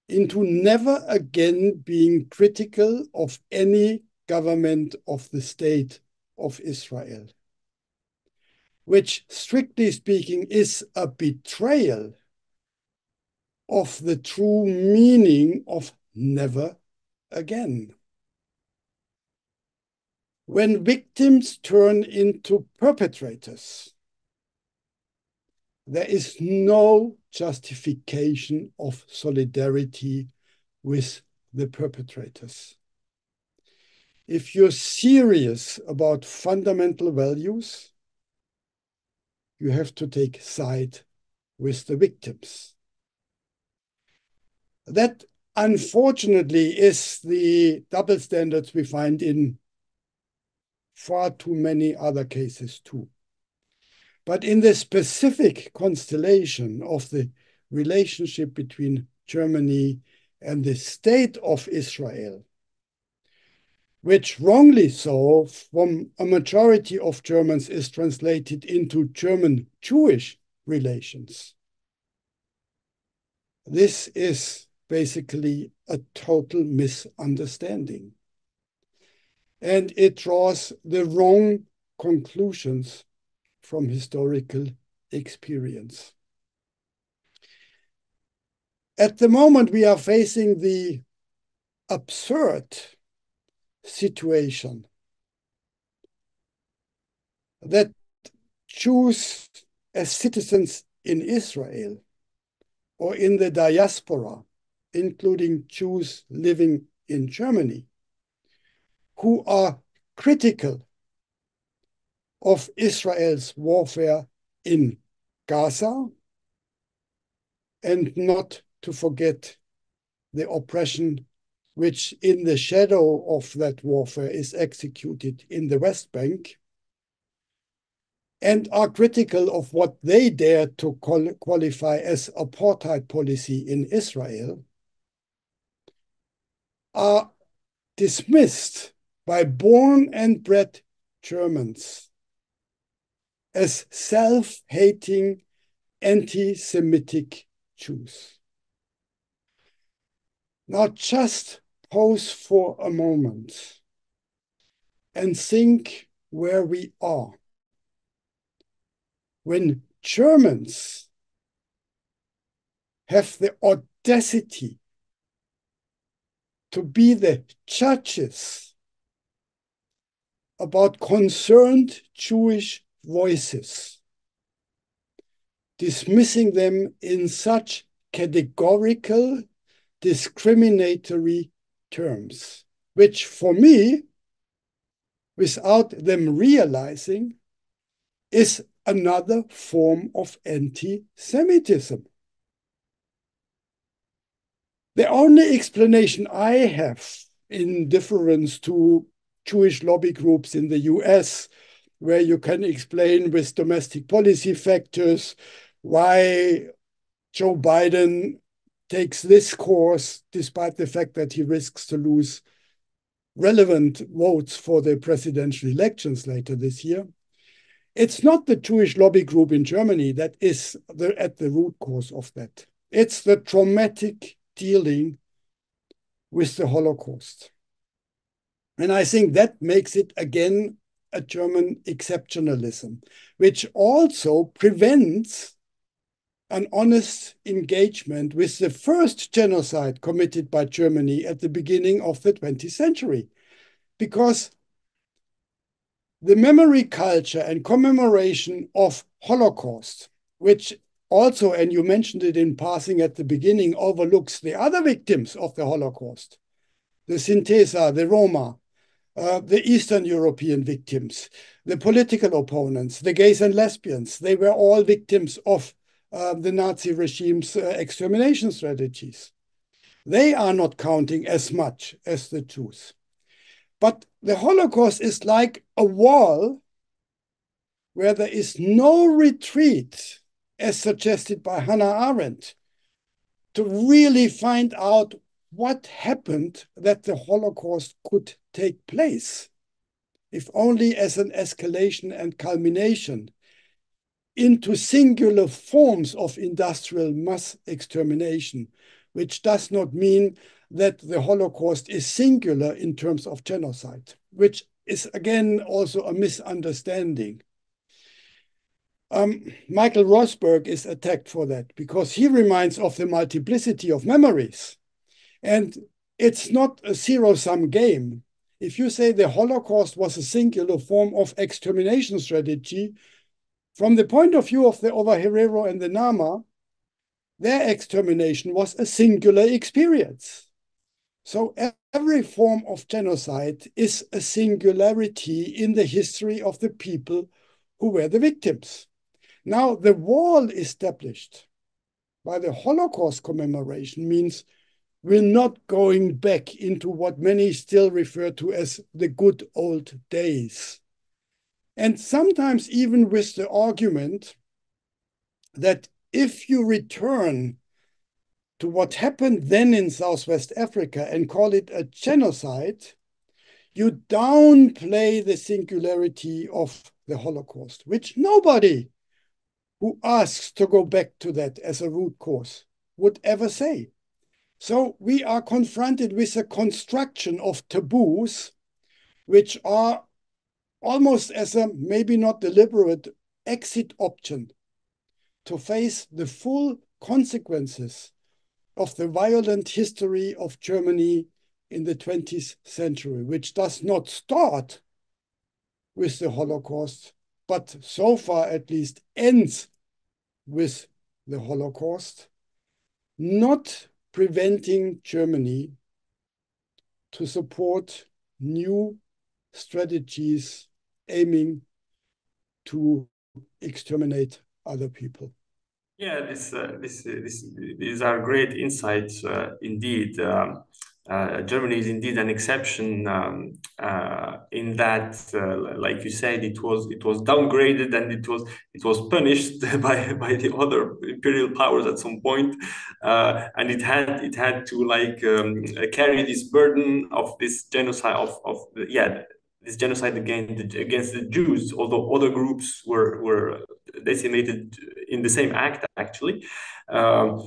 into never again being critical of any government of the state of Israel, which, strictly speaking, is a betrayal of the true meaning of never again. When victims turn into perpetrators, there is no justification of solidarity with the perpetrators. If you're serious about fundamental values, you have to take side with the victims. That, unfortunately, is the double standards we find in far too many other cases too. But in the specific constellation of the relationship between Germany and the state of Israel, which wrongly so from a majority of Germans is translated into German-Jewish relations, this is basically a total misunderstanding. And it draws the wrong conclusions from historical experience. At the moment, we are facing the absurd situation that Jews as citizens in Israel or in the diaspora, including Jews living in Germany, who are critical of Israel's warfare in Gaza, and not to forget the oppression which in the shadow of that warfare is executed in the West Bank, and are critical of what they dare to qualify as apartheid policy in Israel, are dismissed by born and bred Germans as self-hating anti-Semitic Jews. Now just pause for a moment and think where we are. When Germans have the audacity to be the judges about concerned Jewish voices, dismissing them in such categorical discriminatory terms, which for me, without them realizing, is another form of anti-Semitism. The only explanation I have, in difference to Jewish lobby groups in the US, where you can explain with domestic policy factors why Joe Biden takes this course, despite the fact that he risks to lose relevant votes for the presidential elections later this year. It's not the Jewish lobby group in Germany that is at the root cause of that. It's the traumatic dealing with the Holocaust. And I think that makes it, again, a German exceptionalism, which also prevents an honest engagement with the first genocide committed by Germany at the beginning of the 20th century. Because the memory culture and commemoration of Holocaust, which also, and you mentioned it in passing at the beginning, overlooks the other victims of the Holocaust, the Sintesa, the Roma, the Eastern European victims, the political opponents, the gays and lesbians. They were all victims of the Nazi regime's extermination strategies. They are not counting as much as the Jews. But the Holocaust is like a wall where there is no retreat, as suggested by Hannah Arendt, to really find out what happened that the Holocaust could take place, if only as an escalation and culmination into singular forms of industrial mass extermination, which does not mean that the Holocaust is singular in terms of genocide, which is, again, also a misunderstanding. Michael Rosberg is attacked for that because he reminds of the multiplicity of memories. And it's not a zero-sum game. If you say the Holocaust was a singular form of extermination strategy, from the point of view of the Ovaherero and the Nama, their extermination was a singular experience. So every form of genocide is a singularity in the history of the people who were the victims. Now, the wall established by the Holocaust commemoration means we're not going back into what many still refer to as the good old days. And sometimes even with the argument that if you return to what happened then in Southwest Africa and call it a genocide, you downplay the singularity of the Holocaust, which nobody who asks to go back to that as a root cause would ever say. So we are confronted with a construction of taboos, which are almost as a maybe not deliberate exit option to face the full consequences of the violent history of Germany in the 20th century, which does not start with the Holocaust, but so far at least ends with the Holocaust, not preventing Germany to support new strategies aiming to exterminate other people. Yeah, these are great insights indeed. Germany is indeed an exception in that, like you said, it was downgraded and it was punished by the other imperial powers at some point, and it had to carry this burden of this genocide this genocide against the Jews, although other groups were decimated in the same act, actually. And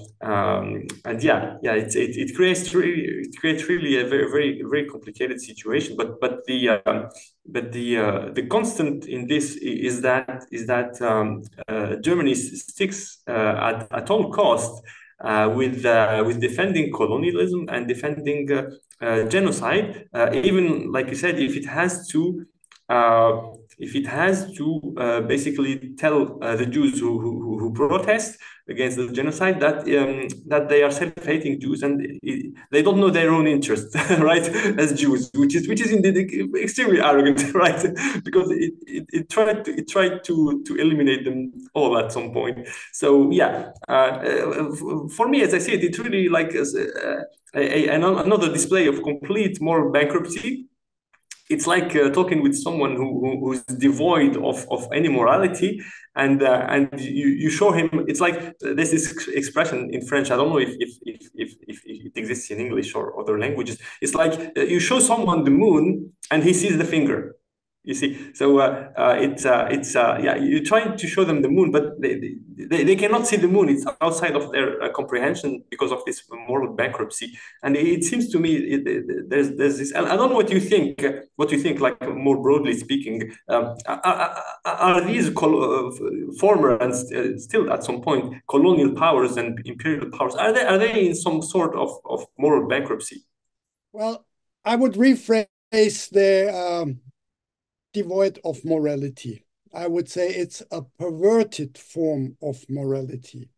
it creates really a very complicated situation. But the constant in this is that Germany sticks at all costs with defending colonialism and defending genocide, even, like you said, if it has to if it has to basically tell the Jews who protest against the genocide that they are self-hating Jews and they don't know their own interests, right? As Jews, which is indeed extremely arrogant, right? Because it tried to eliminate them all at some point. So yeah, for me, as I see it, it's really like another display of complete moral bankruptcy. It's like talking with someone who's devoid of any morality, and you show him. It's like there's this expression in French. I don't know if it exists in English or other languages. It's like you show someone the moon and he sees the finger. You see, so yeah. You're trying to show them the moon, but they cannot see the moon. It's outside of their comprehension because of this moral bankruptcy. And it seems to me there's this. And I don't know what you think. What you think, like more broadly speaking, are these former and still at some point colonial powers and imperial powers are they in some sort of moral bankruptcy? Well, I would rephrase the devoid of morality. I would say it's a perverted form of morality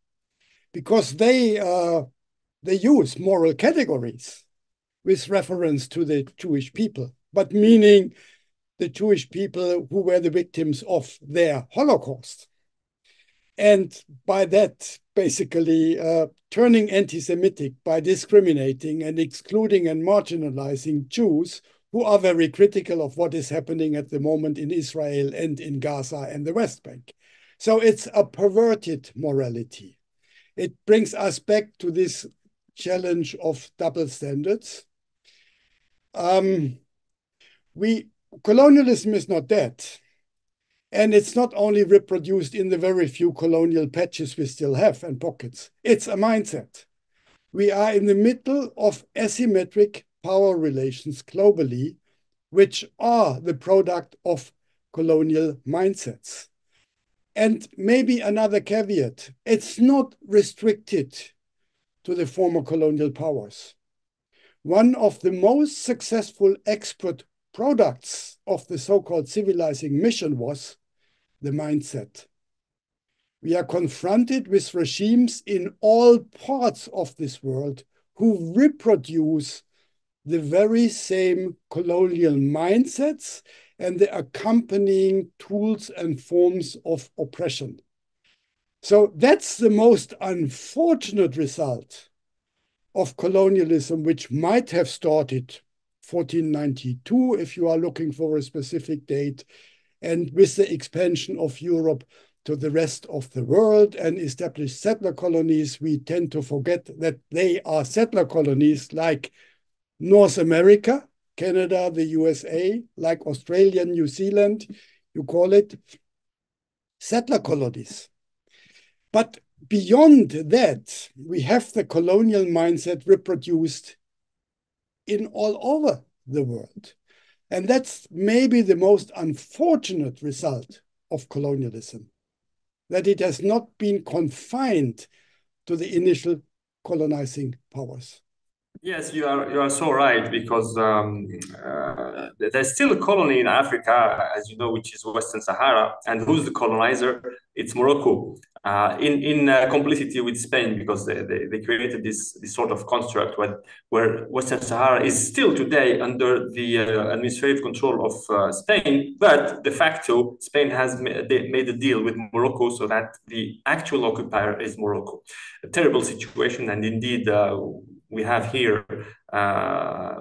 because they use moral categories with reference to the Jewish people, but meaning the Jewish people who were the victims of their Holocaust. And by that, basically turning anti-Semitic by discriminating and excluding and marginalizing Jews who are very critical of what is happening at the moment in Israel and in Gaza and the West Bank. So it's a perverted morality. It brings us back to this challenge of double standards. Colonialism is not dead. And it's not only reproduced in the very few colonial patches we still have and pockets. It's a mindset. We are in the middle of asymmetric power relations globally, which are the product of colonial mindsets. And maybe another caveat, it's not restricted to the former colonial powers. One of the most successful export products of the so-called civilizing mission was the mindset. We are confronted with regimes in all parts of this world who reproduce the very same colonial mindsets and the accompanying tools and forms of oppression. So that's the most unfortunate result of colonialism, which might have started 1492, if you are looking for a specific date, and with the expansion of Europe to the rest of the world and established settler colonies, we tend to forget that they are settler colonies like North America, Canada, the USA, like Australia, New Zealand, you call it settler colonies. But beyond that, we have the colonial mindset reproduced in all over the world. And that's maybe the most unfortunate result of colonialism, that it has not been confined to the initial colonizing powers. Yes, you are so right, because there's still a colony in Africa, as you know, which is Western Sahara, and who's the colonizer? It's Morocco, in complicity with Spain, because they created this sort of construct where Western Sahara is still today under the administrative control of Spain, but de facto Spain has made a deal with Morocco so that the actual occupier is Morocco. A terrible situation, and indeed. We have here,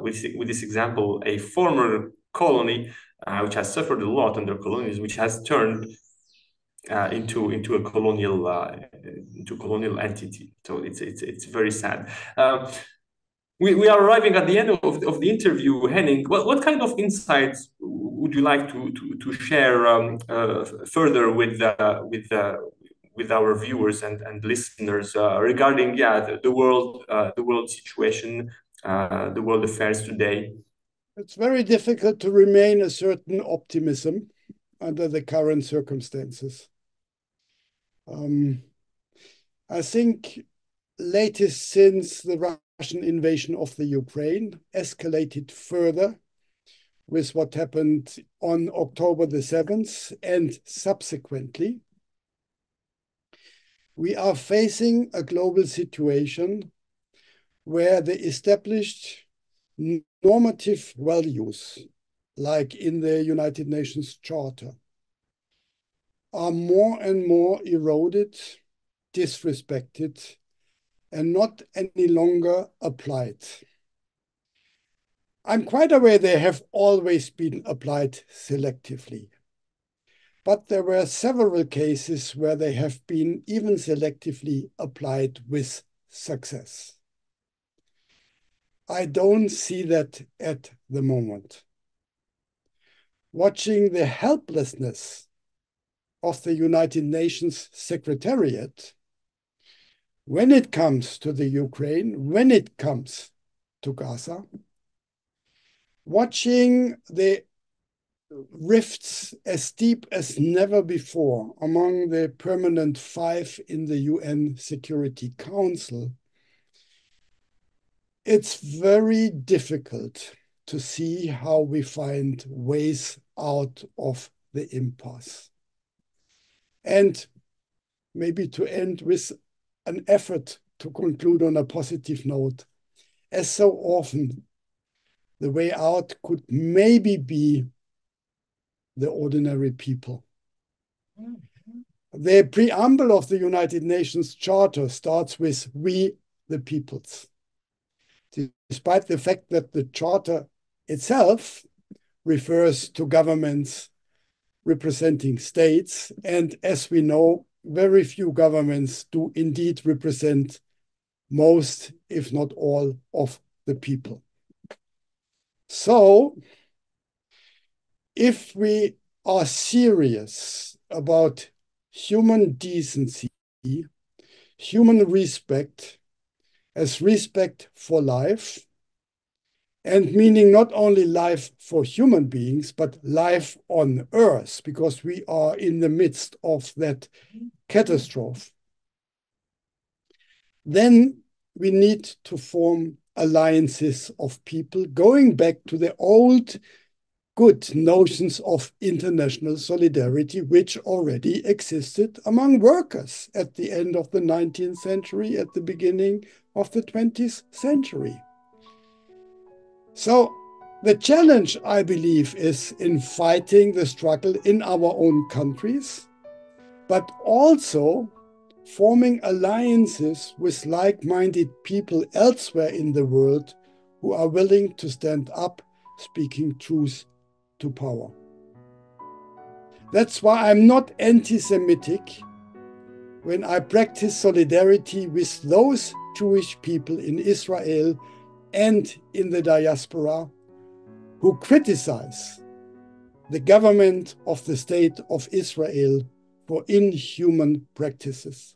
with this example, a former colony which has suffered a lot under colonialism, which has turned into a colonial entity. So it's very sad. We are arriving at the end of the interview, Henning. What kind of insights would you like to share further with our viewers and listeners regarding the world situation, the world affairs today? It's very difficult to remain a certain optimism under the current circumstances. I think latest since the Russian invasion of the Ukraine escalated further with what happened on October the 7th and subsequently, we are facing a global situation where the established normative values, like in the United Nations Charter, are more and more eroded, disrespected, and not any longer applied. I'm quite aware they have always been applied selectively, but there were several cases where they have been even selectively applied with success. I don't see that at the moment. Watching the helplessness of the United Nations Secretariat when it comes to the Ukraine, when it comes to Gaza, watching the rifts as deep as never before among the permanent 5 in the UN Security Council, it's very difficult to see how we find ways out of the impasse. And maybe to end with an effort to conclude on a positive note, as so often, the way out could maybe be the ordinary people. The preamble of the United Nations Charter starts with "we the peoples," despite the fact that the Charter itself refers to governments representing states, and as we know, very few governments do indeed represent most, if not all, of the people. So, if we are serious about human decency, human respect as respect for life, and meaning not only life for human beings, but life on Earth, because we are in the midst of that catastrophe, then we need to form alliances of people, going back to the old good notions of international solidarity, which already existed among workers at the end of the 19th century, at the beginning of the 20th century. So the challenge, I believe, is in fighting the struggle in our own countries, but also forming alliances with like-minded people elsewhere in the world who are willing to stand up, speaking truth to power. That's why I'm not anti-Semitic when I practice solidarity with those Jewish people in Israel and in the diaspora who criticize the government of the State of Israel for inhuman practices.